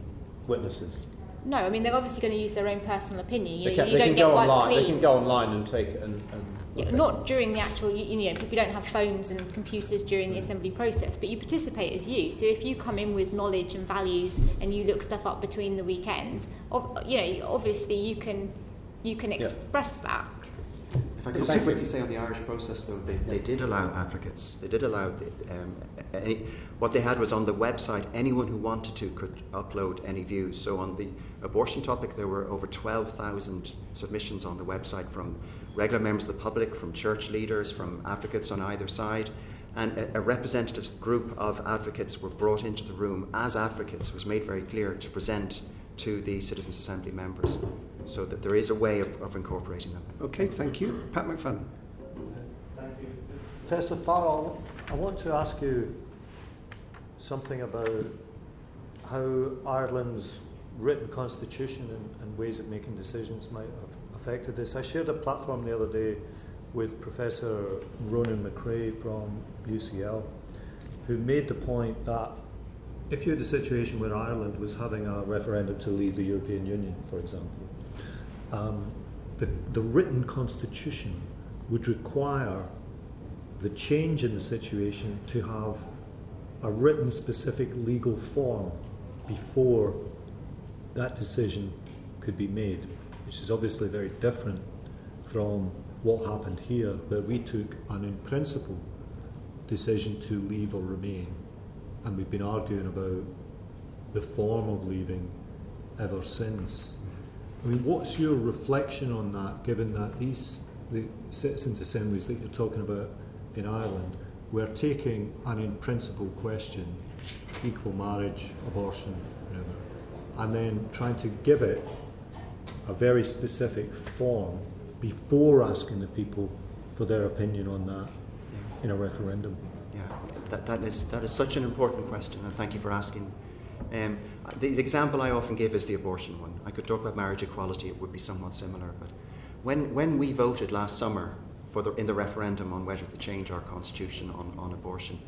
G: witnesses?
C: No, I mean, they're obviously going to use their own personal opinion. You
G: don't
C: get
G: go
C: quite
G: online.
C: clean.
G: They can go online and take it and
C: not during the actual, we don't have phones and computers during the assembly process, but you participate as you. So if you come in with knowledge and values and you look stuff up between the weekends, obviously you can express that.
B: If I could just quickly say on the Irish process, though, they did allow advocates. They did allow what they had was on the website. Anyone who wanted to could upload any views. So on the abortion topic, there were over 12,000 submissions on the website from regular members of the public, from church leaders, from advocates on either side. And a representative group of advocates were brought into the room as advocates. It was made very clear to present to the Citizens' Assembly members, so that there is a way of incorporating them.
A: Okay, thank you. Pat McFadden.
H: Thank you. Professor Farrell, I want to ask you something about how Ireland's written constitution and ways of making decisions might have affected this. I shared a platform the other day with Professor Ronan McRae from UCL, who made the point that if you had a situation where Ireland was having a referendum to leave the European Union, for example, the written constitution would require the change in the situation to have a written specific legal form before that decision could be made, which is obviously very different from what happened here, where we took an in principle decision to leave or remain, and we've been arguing about the form of leaving ever since. I mean, what's your reflection on that, given that the citizens' assemblies that you're talking about in Ireland were taking an in principle question, equal marriage, abortion, whatever, and then trying to give it a very specific form before asking the people for their opinion on that in a referendum?
B: Yeah, that is such an important question, and thank you for asking. The example I often give is the abortion one. I could talk about marriage equality; it would be somewhat similar. But when we voted last summer in the referendum on whether to change our constitution on abortion,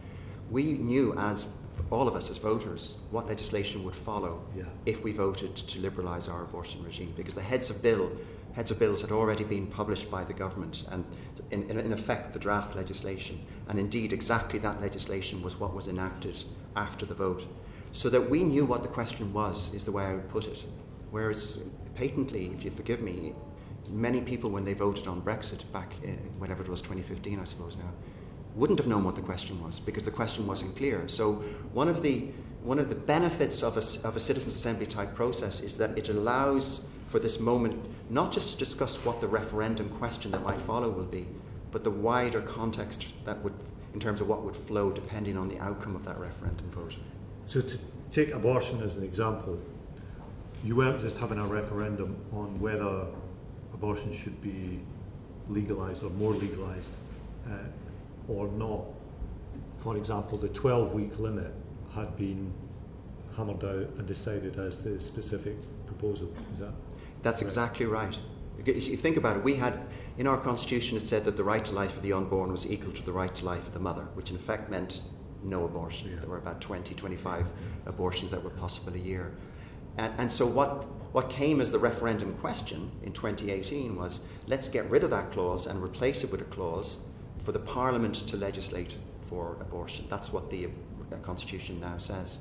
B: we knew, as all of us as voters, what legislation would follow if we voted to liberalise our abortion regime, because the heads of bills had already been published by the government, and in effect the draft legislation, and indeed exactly that legislation was what was enacted after the vote, so that we knew what the question was, is the way I would put it. Whereas patently, if you forgive me, many people when they voted on Brexit back in, whenever it was, 2015 I suppose now, wouldn't have known what the question was, because the question wasn't clear. So one of the benefits of a citizens' assembly type process is that it allows for this moment not just to discuss what the referendum question that might follow will be, but the wider context that would, in terms of what would flow depending on the outcome of that referendum vote.
H: So to take abortion as an example, you weren't just having a referendum on whether abortion should be legalised or more legalised or not. For example, the 12-week limit had been hammered out and decided as the specific proposal. Is that?
B: That's exactly right. If you think about it, we had, in our constitution, it said that the right to life of the unborn was equal to the right to life of the mother, which in effect meant no abortion. Yeah. There were about 20, 25 abortions that were possible a year. And so what came as the referendum question in 2018 was, let's get rid of that clause and replace it with a clause for the Parliament to legislate for abortion. That's what the Constitution now says.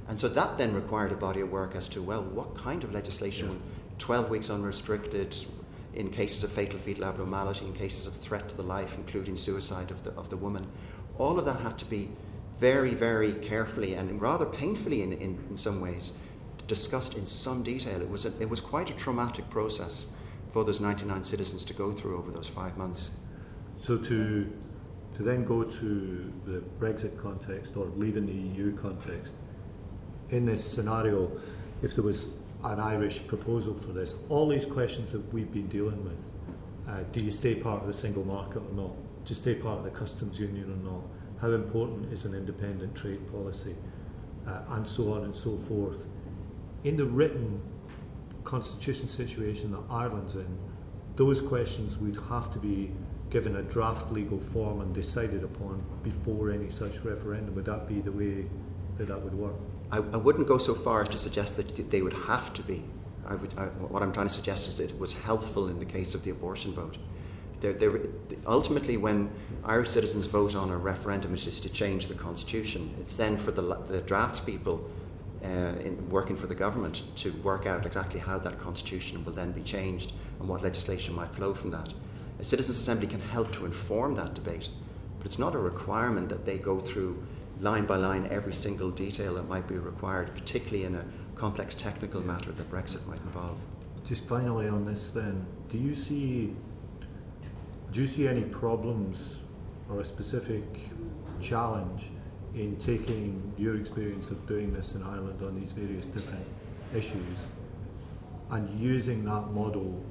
B: And so that then required a body of work as to, well, what kind of legislation, 12 weeks unrestricted, in cases of fatal fetal abnormality, in cases of threat to the life, including suicide of the woman. All of that had to be very, very carefully and rather painfully in some ways discussed in some detail. It was quite a traumatic process for those 99 citizens to go through over those 5 months.
H: So to then go to the Brexit context or leaving the EU context, in this scenario, if there was an Irish proposal for this, all these questions that we've been dealing with, do you stay part of the single market or not? Do you stay part of the customs union or not? How important is an independent trade policy? And so on and so forth. In the written constitution situation that Ireland's in, those questions would have to be given a draft legal form and decided upon before any such referendum. Would that be the way that would work?
B: I wouldn't go so far as to suggest that they would have to be. What I'm trying to suggest is that it was helpful in the case of the abortion vote. Ultimately, when Irish citizens vote on a referendum, it is to change the constitution. It's then for the draftspeople working for the government to work out exactly how that constitution will then be changed and what legislation might flow from that. A Citizens' Assembly can help to inform that debate, but it's not a requirement that they go through line by line every single detail that might be required, particularly in a complex technical matter that Brexit might involve.
H: Just finally on this then, do you see any problems or a specific challenge in taking your experience of doing this in Ireland on these various different issues and using that model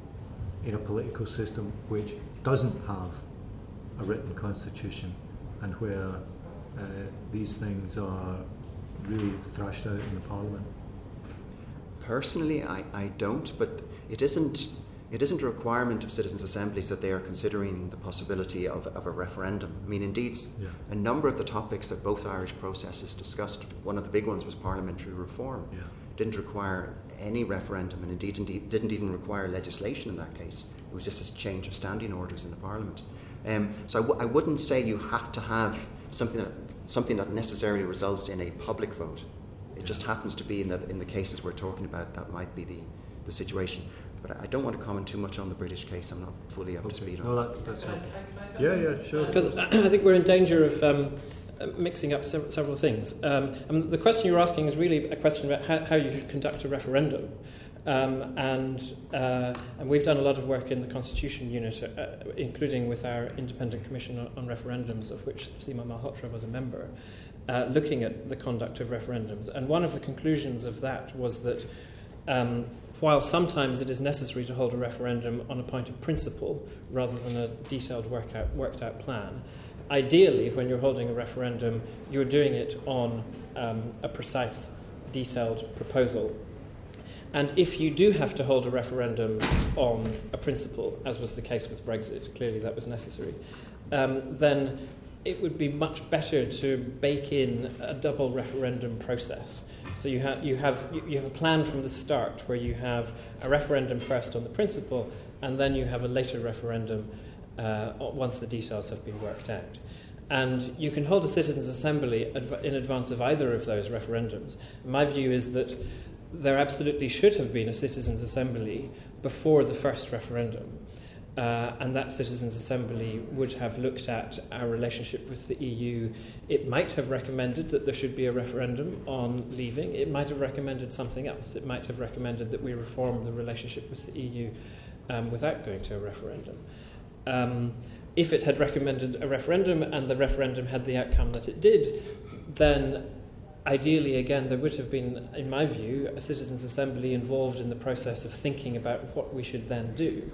H: in a political system which doesn't have a written constitution and where these things are really thrashed out in the Parliament?
B: Personally, I don't, but it isn't a requirement of citizens' assemblies that they are considering the possibility of a referendum. I mean, indeed, a number of the topics that both Irish processes discussed, one of the big ones was parliamentary reform. Didn't require any referendum, and indeed didn't even require legislation in that case. It was just a change of standing orders in the Parliament. So I wouldn't say you have to have something that necessarily results in a public vote. It just happens to be in the cases we're talking about that might be the situation. But I don't want to comment too much on the British case. I'm not fully up to speed on it.
H: No, that's helpful. Yeah, sure.
D: Because I think we're in danger of mixing up several things. The question you're asking is really a question about how you should conduct a referendum. And we've done a lot of work in the Constitution Unit, including with our Independent Commission on Referendums, of which Seema Malhotra was a member, looking at the conduct of referendums. And one of the conclusions of that was that while sometimes it is necessary to hold a referendum on a point of principle rather than a detailed worked out plan, ideally when you're holding a referendum, you're doing it on a precise, detailed proposal. And if you do have to hold a referendum on a principle, as was the case with Brexit, clearly that was necessary, then it would be much better to bake in a double referendum process. So you have a plan from the start where you have a referendum first on the principle, and then you have a later referendum once the details have been worked out. And you can hold a citizens' assembly in advance of either of those referendums. My view is that there absolutely should have been a citizens' assembly before the first referendum. And that citizens' assembly would have looked at our relationship with the EU. It might have recommended that there should be a referendum on leaving. It might have recommended something else. It might have recommended that we reform the relationship with the EU without going to a referendum. If it had recommended a referendum and the referendum had the outcome that it did, then ideally, again, there would have been, in my view, a citizens' assembly involved in the process of thinking about what we should then do.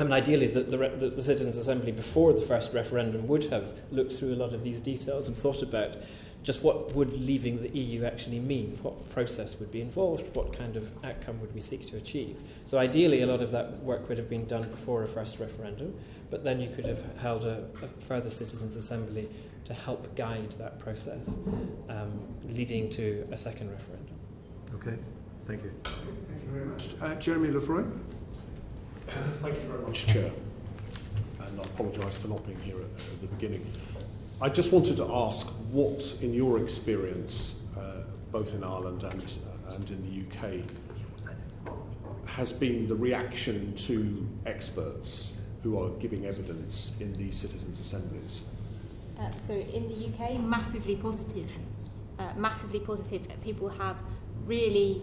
D: Ideally, the Citizens' Assembly before the first referendum would have looked through a lot of these details and thought about just what would leaving the EU actually mean, what process would be involved, what kind of outcome would we seek to achieve. So ideally, a lot of that work would have been done before a first referendum, but then you could have held a further Citizens' Assembly to help guide that process, leading to a second referendum.
H: Okay, thank you.
A: Thank you very much. Jeremy Lefroy.
I: Thank you very much, Chair. And I apologise for not being here at the beginning. I just wanted to ask what, in your experience, both in Ireland and in the UK, has been the reaction to experts who are giving evidence in these citizens' assemblies?
C: So in the UK, massively positive. Massively positive. People have really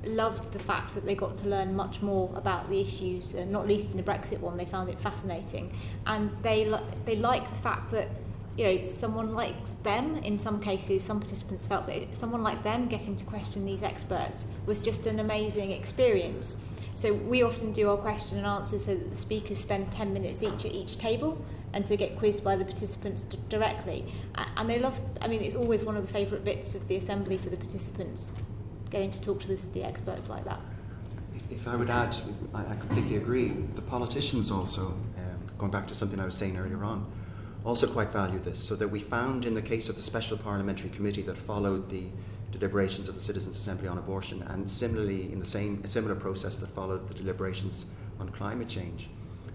C: loved the fact that they got to learn much more about the issues, not least in the Brexit one. They found it fascinating, and they like the fact that, you know, someone like them, in some cases, some participants felt that someone like them getting to question these experts was just an amazing experience. So we often do our question and answer so that the speakers spend 10 minutes each at each table, and to get quizzed by the participants directly. And they love, I mean, it's always one of the favourite bits of the assembly for the participants, getting to talk to the experts like that.
B: If I would add, I completely agree. The politicians also, going back to something I was saying earlier on, also quite value this, so that we found in the case of the Special Parliamentary Committee that followed the deliberations of the Citizens' Assembly on abortion, and similarly in a similar process that followed the deliberations on climate change,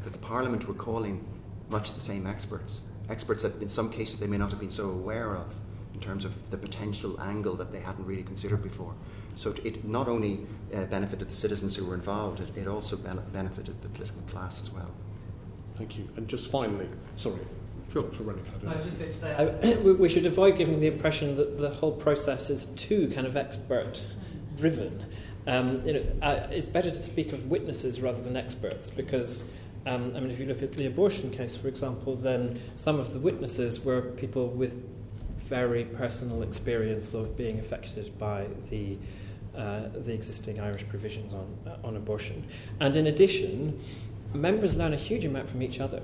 B: that the Parliament were calling much the same experts that in some cases they may not have been so aware of in terms of the potential angle that they hadn't really considered before. So it not only benefited the citizens who were involved, it also benefited the political class as well.
I: Thank you. And just finally, sorry. Sure.
D: I was just going to say, we should avoid giving the impression that the whole process is too kind of expert-driven. It's better to speak of witnesses rather than experts because, if you look at the abortion case, for example, then some of the witnesses were people with very personal experience of being affected by the existing Irish provisions on abortion. And in addition, members learn a huge amount from each other.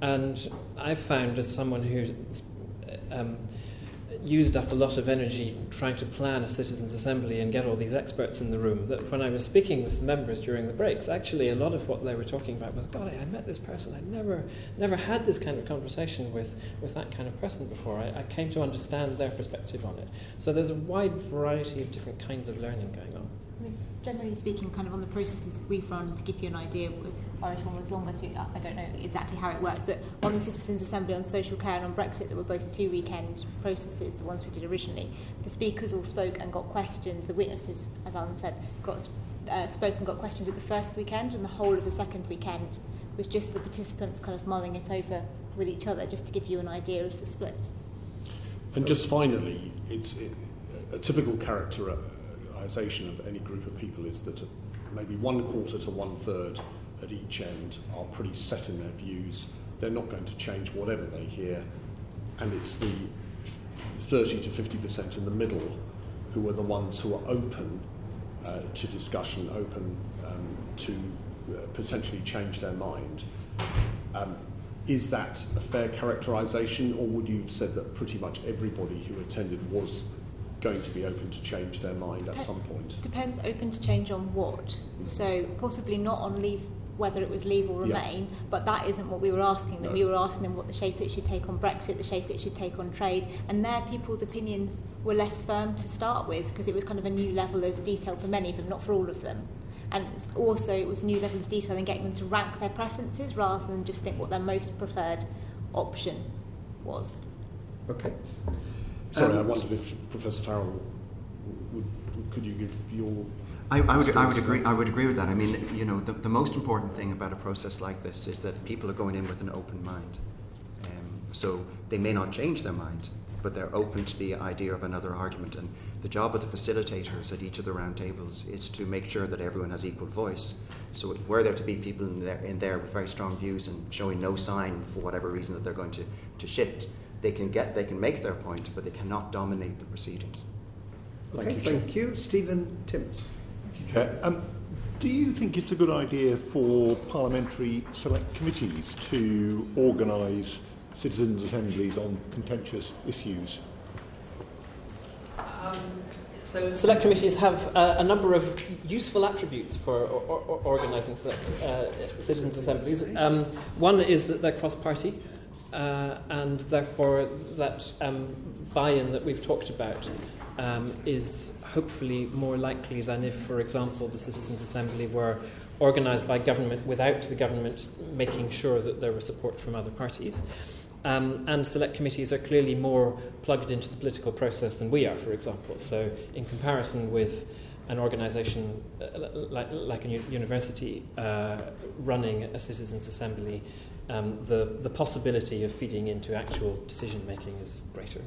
D: And I've found, as someone who's used up a lot of energy trying to plan a citizens' assembly and get all these experts in the room, that when I was speaking with the members during the breaks, actually a lot of what they were talking about was, God, I met this person. I'd never had this kind of conversation with that kind of person before. I came to understand their perspective on it. So there's a wide variety of different kinds of learning going on.
C: Generally speaking, kind of on the processes we've run, to give you an idea, Irish one was longer, so I don't know exactly how it worked, but on the Citizens' Assembly on social care and on Brexit, that were both 2 weekend processes, the ones we did originally, the speakers all spoke and got questioned, the witnesses, as Allan said, spoke and got questions at the first weekend, and the whole of the second weekend was just the participants kind of mulling it over with each other, just to give you an idea of the split.
I: And just finally, a typical characterisation of any group of people is that maybe 1/4 to 1/3 at each end are pretty set in their views. They're not going to change whatever they hear, and it's the 30 to 50% in the middle who are the ones who are open to discussion, open to potentially change their mind. Is that a fair characterisation, or would you have said that pretty much everybody who attended was going to be open to change their mind at some point?
C: Depends, open to change on what. So possibly not on leave, whether it was leave or remain, but that isn't what we were asking them. No. We were asking them what the shape it should take on Brexit, the shape it should take on trade, and their people's opinions were less firm to start with because it was kind of a new level of detail for many of them, not for all of them. And also it was a new level of detail in getting them to rank their preferences rather than just think what their most preferred option was.
A: Okay.
I: Sorry, I wondered if Professor Farrell could you give your...
B: I would agree with that. I mean, the most important thing about a process like this is that people are going in with an open mind. So they may not change their mind, but they're open to the idea of another argument. And the job of the facilitators at each of the round tables is to make sure that everyone has equal voice. So were there to be people in there with very strong views and showing no sign for whatever reason that they're going to shift, they can make their point, but they cannot dominate the proceedings.
A: Thank you. Stephen Timms.
J: Do you think it's a good idea for parliamentary select committees to organise citizens' assemblies on contentious issues?
D: So select committees have a number of useful attributes for organising citizens' assemblies. One is that they're cross-party. And therefore that buy-in that we've talked about is hopefully more likely than if, for example, the Citizens' Assembly were organised by government without the government making sure that there was support from other parties. And select committees are clearly more plugged into the political process than we are, for example. So in comparison with an organisation like a university running a Citizens' Assembly, the possibility of feeding into actual decision-making is greater.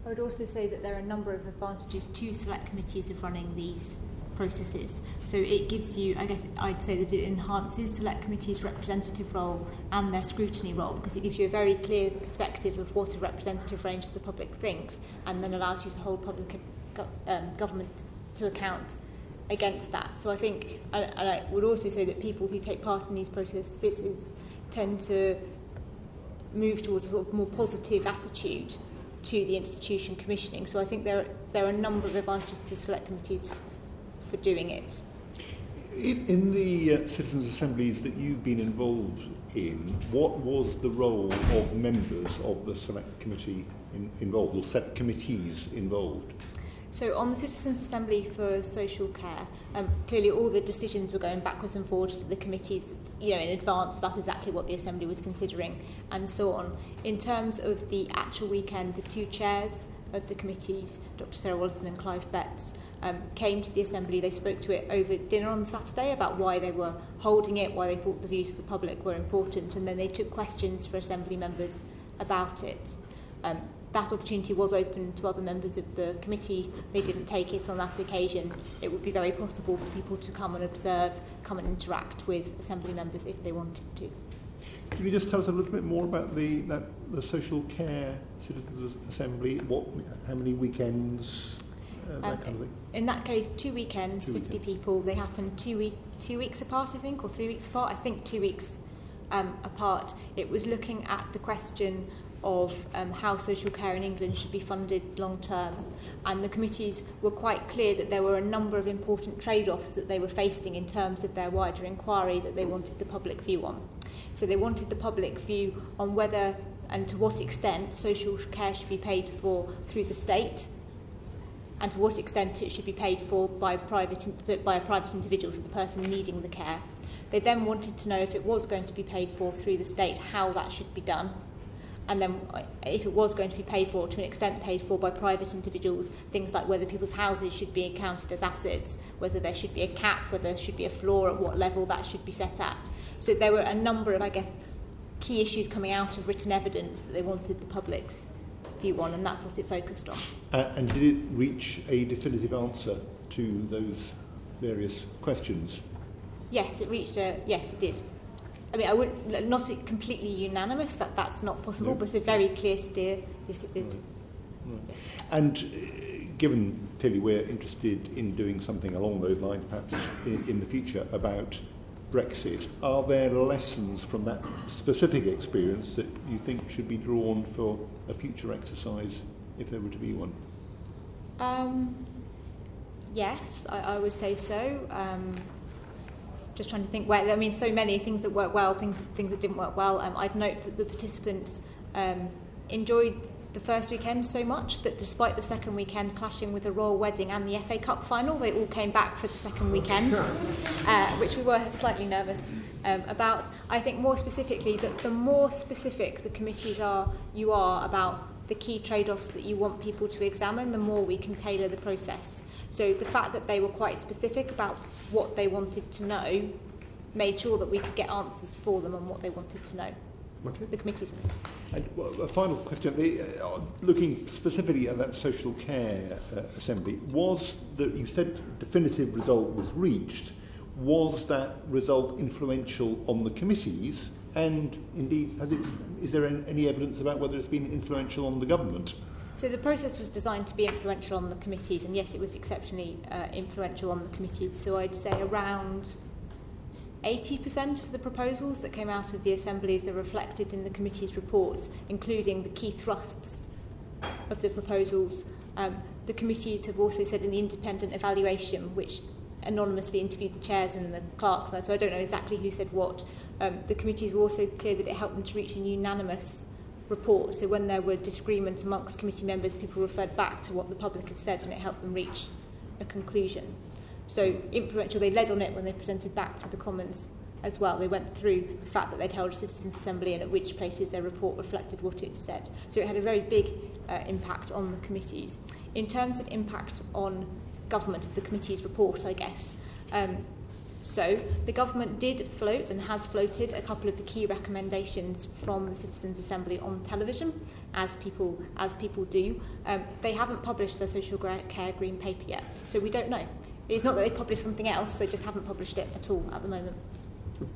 C: I would also say that there are a number of advantages to select committees of running these processes. So it gives you, I guess I'd say that it enhances select committees' representative role and their scrutiny role, because it gives you a very clear perspective of what a representative range of the public thinks, and then allows you to hold public government to account against that. So I think, and I would also say that people who take part in these processes tend to move towards a sort of more positive attitude to the institution commissioning. So I think there are a number of advantages to select committees for doing it.
J: In the citizens' assemblies that you've been involved in, what was the role of members of the select committee involved, or select committees involved?
C: So on the Citizens' Assembly for Social Care, clearly all the decisions were going backwards and forwards to the committees, in advance about exactly what the Assembly was considering and so on. In terms of the actual weekend, the two chairs of the committees, Dr. Sarah Wollaston and Clive Betts, came to the Assembly. They spoke to it over dinner on Saturday about why they were holding it, why they thought the views of the public were important, and then they took questions for Assembly members about it. That opportunity was open to other members of the committee. They didn't take it on that occasion. It would be very possible for people to come and observe, come and interact with Assembly members if they wanted to.
J: Can you just tell us a little bit more about the social care citizens assembly? How many weekends? That kind of thing.
C: In that case, 2 weekends, 50 people. They happen 2 weeks apart, I think, or 3 weeks apart. I think 2 weeks apart. It was looking at the question of how social care in England should be funded long term, and the committees were quite clear that there were a number of important trade-offs that they were facing in terms of their wider inquiry that they wanted the public view on. So they wanted the public view on whether and to what extent social care should be paid for through the state, and to what extent it should be paid for by a private individual, so the person needing the care. They then wanted to know if it was going to be paid for through the state, how that should be done. And then if it was going to be paid for, to an extent paid for by private individuals, things like whether people's houses should be accounted as assets, whether there should be a cap, whether there should be a floor, at what level that should be set at. So there were a number of, I guess, key issues coming out of written evidence that they wanted the public's view on, and that's what it focused on.
J: And did it reach a definitive answer to those various questions?
C: Yes, it did. I mean, I would not completely unanimous, that's not possible, but a very clear steer. Yes, it did.
J: Right.
C: Yes.
J: And given clearly we're interested in doing something along those lines, perhaps in the future, about Brexit, are there lessons from that specific experience that you think should be drawn for a future exercise, if there were to be one?
C: Yes, I would say so. Just trying to think where, I mean, so many things that worked well, things that didn't work well. I'd note that the participants enjoyed the first weekend so much that despite the second weekend clashing with the royal wedding and the FA Cup final, they all came back for the second weekend, which we were slightly nervous about. I think more specifically that the more specific the committees are about the key trade-offs that you want people to examine, the more we can tailor the process. So the fact that they were quite specific about what they wanted to know made sure that we could get answers for them on what they wanted to know.
J: Okay.
C: The committees.
J: And a final question, looking specifically at that social care assembly, was that you said definitive result was reached, was that result influential on the committees, and indeed is there any evidence about whether it's been influential on the government?
C: So the process was designed to be influential on the committees, and yes, it was exceptionally influential on the committees. So I'd say around 80% of the proposals that came out of the assemblies are reflected in the committee's reports, including the key thrusts of the proposals. The committees have also said in the independent evaluation, which anonymously interviewed the chairs and the clerks, so I don't know exactly who said what, the committees were also clear that it helped them to reach a unanimous report. So when there were disagreements amongst committee members, people referred back to what the public had said and it helped them reach a conclusion. So influential, they led on it when they presented back to the Commons as well. They went through the fact that they'd held a citizens' assembly and at which places their report reflected what it said. So it had a very big impact on the committees. In terms of impact on government of the committee's report, I guess, so the government did float and has floated a couple of the key recommendations from the Citizens' Assembly on television, as people do. They haven't published their social care green paper yet, so we don't know. It's not that they've published something else, they just haven't published it at all at the moment.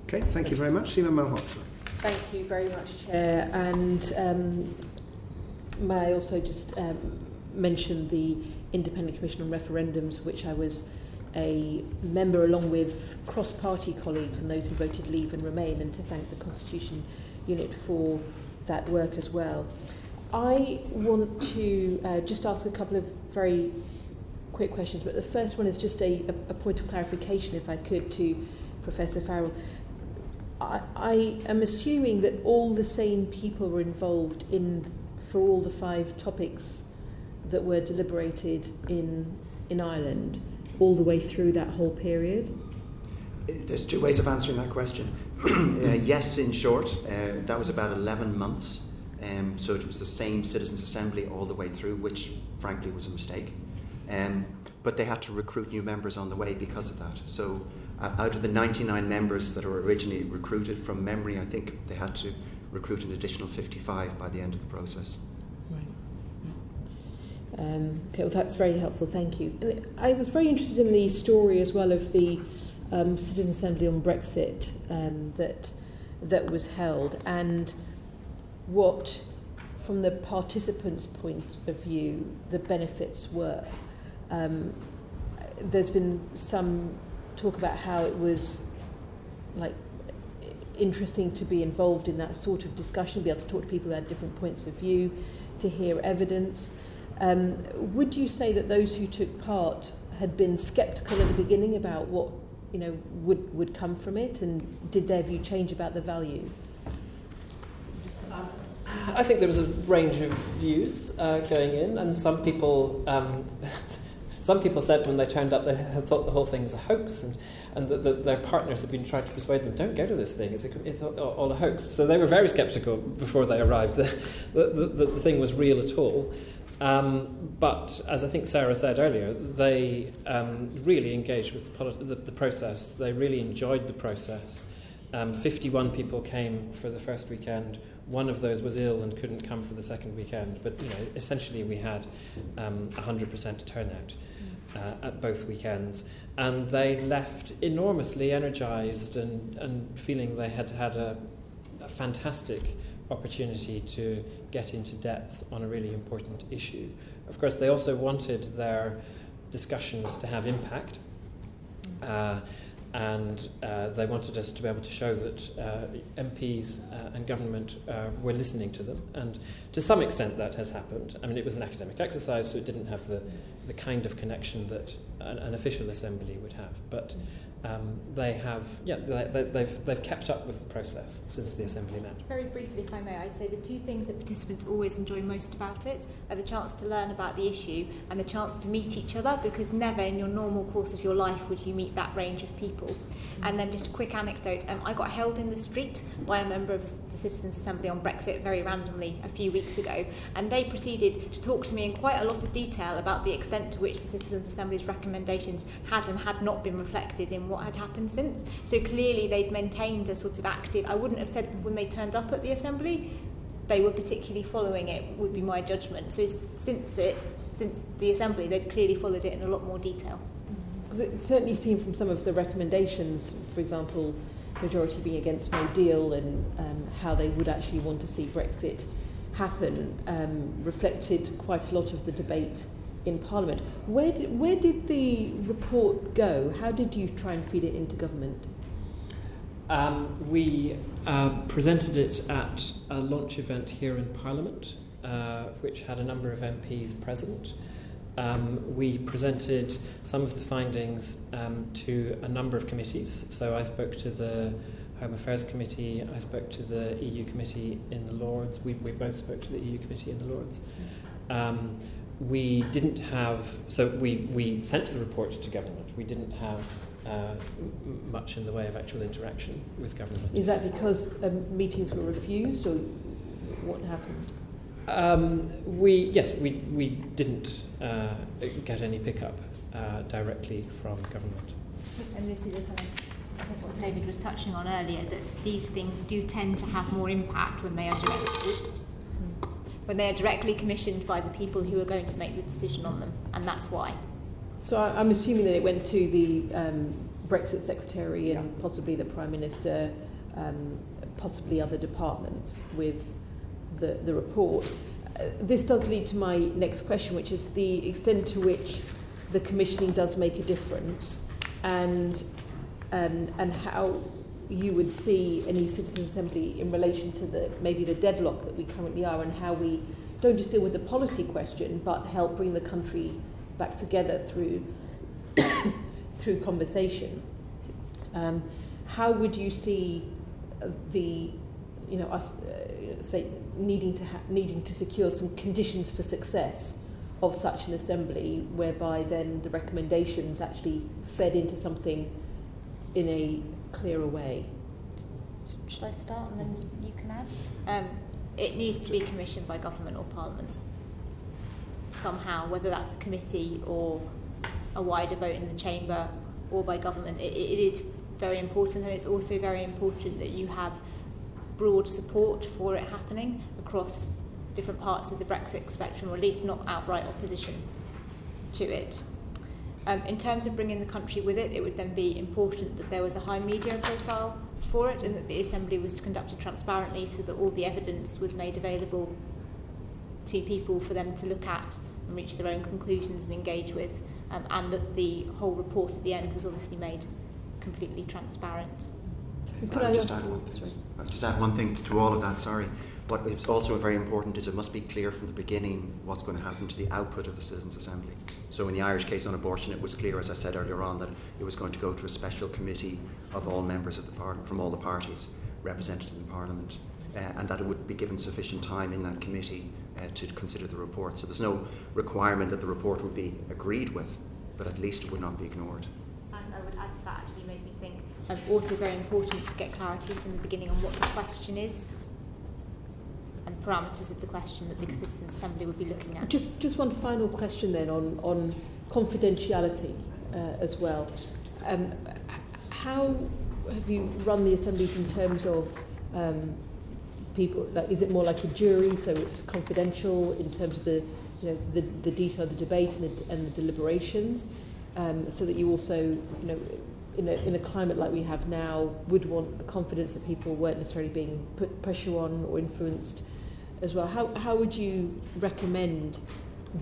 A: Okay, thank you very much. Seema Malhotra.
E: Thank you very much, Chair. And may I also just mention the Independent Commission on Referendums, which I was a member along with cross-party colleagues and those who voted leave and remain, and to thank the Constitution Unit for that work as well. I want to just ask a couple of very quick questions, but the first one is just a point of clarification, if I could, to Professor Farrell. I am assuming that all the same people were involved for all the 5 topics that were deliberated in Ireland, all the way through that whole period?
B: There's 2 ways of answering that question. Yes, in short, that was about 11 months. So it was the same Citizens' Assembly all the way through, which frankly was a mistake. But they had to recruit new members on the way because of that. So out of the 99 members that were originally recruited, from memory, I think they had to recruit an additional 55 by the end of the process.
K: Right. Okay, well, that's very helpful, thank you. And I was very interested in the story as well of the Citizen Assembly on Brexit that was held, and what, from the participants' point of view, the benefits were. There's been some talk about how it was like interesting to be involved in that sort of discussion, be able to talk to people who had different points of view, to hear evidence. Would you say that those who took part had been sceptical at the beginning about what would come from it, and did their view change about the value?
D: I think there was a range of views going in, and some people said when they turned up they had thought the whole thing was a hoax, and that their partners had been trying to persuade them, don't go to this thing, it's all a hoax. So they were very sceptical before they arrived that the thing was real at all. But as I think Sarah said earlier, they really engaged with the process. They really enjoyed the process. 51 people came for the first weekend. One of those was ill and couldn't come for the second weekend. But essentially we had 100% turnout at both weekends. And they left enormously energised and feeling they had had a fantastic opportunity to get into depth on a really important issue. Of course, they also wanted their discussions to have impact, and they wanted us to be able to show that MPs and government were listening to them, and to some extent that has happened. I mean, it was an academic exercise, so it didn't have the kind of connection that an official assembly would have, but they've kept up with the process since the Assembly met.
C: Very briefly, if I may, I'd say the two things that participants always enjoy most about it are the chance to learn about the issue and the chance to meet each other, because never in your normal course of your life would you meet that range of people. And then just a quick anecdote, I got held in the street by a member of the Citizens Assembly on Brexit very randomly a few weeks ago, and they proceeded to talk to me in quite a lot of detail about the extent to which the Citizens Assembly's recommendations had and had not been reflected in what had happened since. So clearly they'd maintained a sort of active, I wouldn't have said when they turned up at the Assembly they were particularly following it, would be my judgment. So since the Assembly they'd clearly followed it in a lot more detail.
K: It certainly seemed from some of the recommendations, for example, majority being against no deal and how they would actually want to see Brexit happen, reflected quite a lot of the debate in Parliament. Where did the report go? How did you try and feed it into government?
D: We presented it at a launch event here in Parliament, which had a number of MPs present. We presented some of the findings to a number of committees. So I spoke to the Home Affairs Committee, I spoke to the EU Committee in the Lords. We both spoke to the EU Committee in the Lords. We didn't have, so we sent the report to government. We didn't have much in the way of actual interaction with government.
K: Is that because meetings were refused, or what happened?
D: We didn't get any pickup directly from government.
C: And this is what David was touching on earlier, that these things do tend to have more impact when they are directly commissioned by the people who are going to make the decision on them, and that's why.
K: So I'm assuming that it went to the Brexit Secretary and possibly the Prime Minister, possibly other departments with the report. This does lead to my next question, which is the extent to which the commissioning does make a difference, and how you would see any Citizens Assembly in relation to maybe the deadlock that we currently are, and how we don't just deal with the policy question but help bring the country back together through conversation. How would you see us say needing to secure some conditions for success of such an assembly, whereby then the recommendations actually fed into something in a clearer way?
C: Shall I start and then you can add? It needs to be commissioned by government or parliament. somehow, whether that's a committee or a wider vote in the chamber or by government. It is very important, and it's also very important that you have broad support for it happening across different parts of the Brexit spectrum, or at least not outright opposition to it. In terms of bringing the country with it, it would then be important that there was a high media profile for it, and that the Assembly was conducted transparently so that all the evidence was made available to people for them to look at and reach their own conclusions and engage with, and that the whole report at the end was obviously made completely transparent.
B: I'll just add one thing to all of that, sorry. What is also very important is it must be clear from the beginning what's going to happen to the output of the Citizens' Assembly. So in the Irish case on abortion, it was clear, as I said earlier on, that it was going to go to a special committee of all members of the from all the parties represented in Parliament, and that it would be given sufficient time in that committee to consider the report. So there's no requirement that the report would be agreed with, but at least it would not be ignored.
C: And I would add to that, actually made me think, also very important to get clarity from the beginning on what the question is and parameters of the question that the Citizens' Assembly would be looking at.
K: Just one final question then on confidentiality as well. How have you run the assemblies in terms of people? Like, is it more like a jury, so it's confidential in terms of the detail of the debate and the deliberations, so that you also, in a climate like we have now, would want the confidence that people weren't necessarily being put pressure on or influenced as well. How would you recommend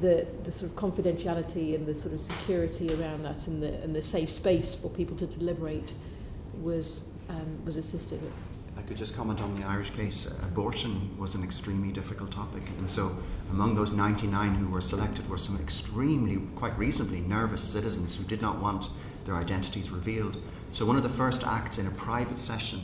K: the sort of confidentiality and the sort of security around that and the safe space for people to deliberate was assisted?
B: I could just comment on the Irish case. Abortion was an extremely difficult topic, and so among those 99 who were selected were some extremely, quite reasonably nervous citizens who did not want their identities revealed. So one of the first acts in a private session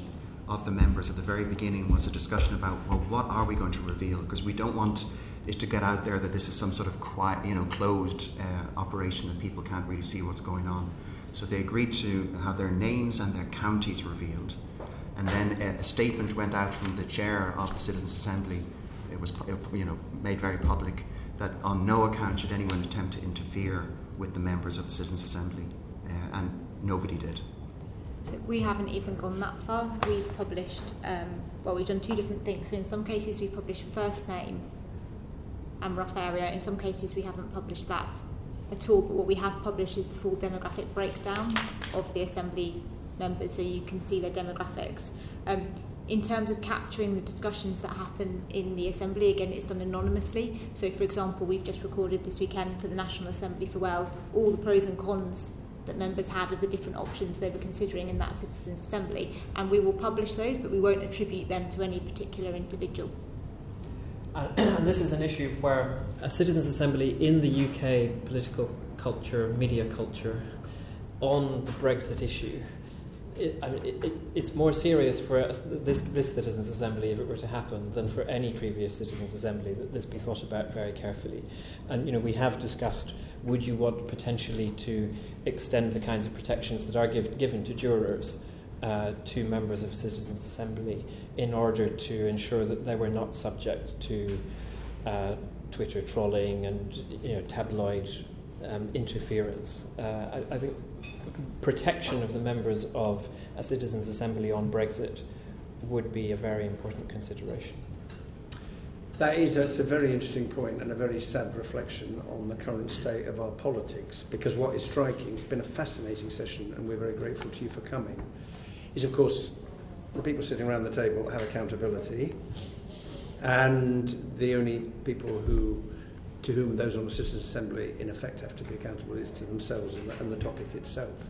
B: of the members at the very beginning was a discussion about, well, what are we going to reveal? Because we don't want it to get out there that this is some sort of quiet, closed operation that people can't really see what's going on. So they agreed to have their names and their counties revealed. And then a statement went out from the chair of the Citizens' Assembly. It was made very public that on no account should anyone attempt to interfere with the members of the Citizens' Assembly. And nobody did.
C: So we haven't even gone that far. We've published, we've done two different things. So in some cases we've published first name and rough area. In some cases we haven't published that at all. But what we have published is the full demographic breakdown of the Assembly members, so you can see their demographics. In terms of capturing the discussions that happen in the Assembly, again, it's done anonymously. So, for example, we've just recorded this weekend for the National Assembly for Wales all the pros and cons that members had of the different options they were considering in that Citizens' Assembly, and we will publish those, but we won't attribute them to any particular individual.
D: And this is an issue where a Citizens' Assembly in the UK political culture, media culture, on the Brexit issue, it's more serious for this Citizens' Assembly, if it were to happen, than for any previous Citizens' Assembly, that this be thought about very carefully. And we have discussed, would you want potentially to extend the kinds of protections that are given to jurors to members of Citizens' Assembly in order to ensure that they were not subject to Twitter trolling and tabloid interference. I think protection of the members of a Citizens' Assembly on Brexit would be a very important consideration.
A: That's a very interesting point and a very sad reflection on the current state of our politics, because what is striking, it's been a fascinating session and we're very grateful to you for coming, is of course the people sitting around the table have accountability, and the only people to whom those on the Citizens' Assembly in effect have to be accountable is to themselves and the topic itself.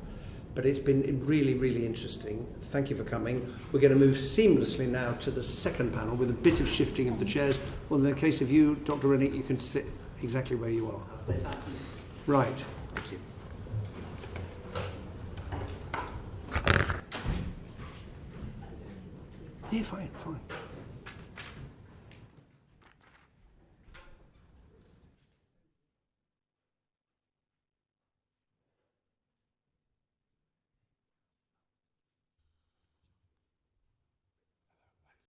A: But it's been really, really interesting. Thank you for coming. We're going to move seamlessly now to the second panel with a bit of shifting of the chairs. Well, in the case of you, Dr. Rennick, you can sit exactly where you are.
B: I'll stay back.
A: Right.
B: Thank you.
A: Yeah, fine.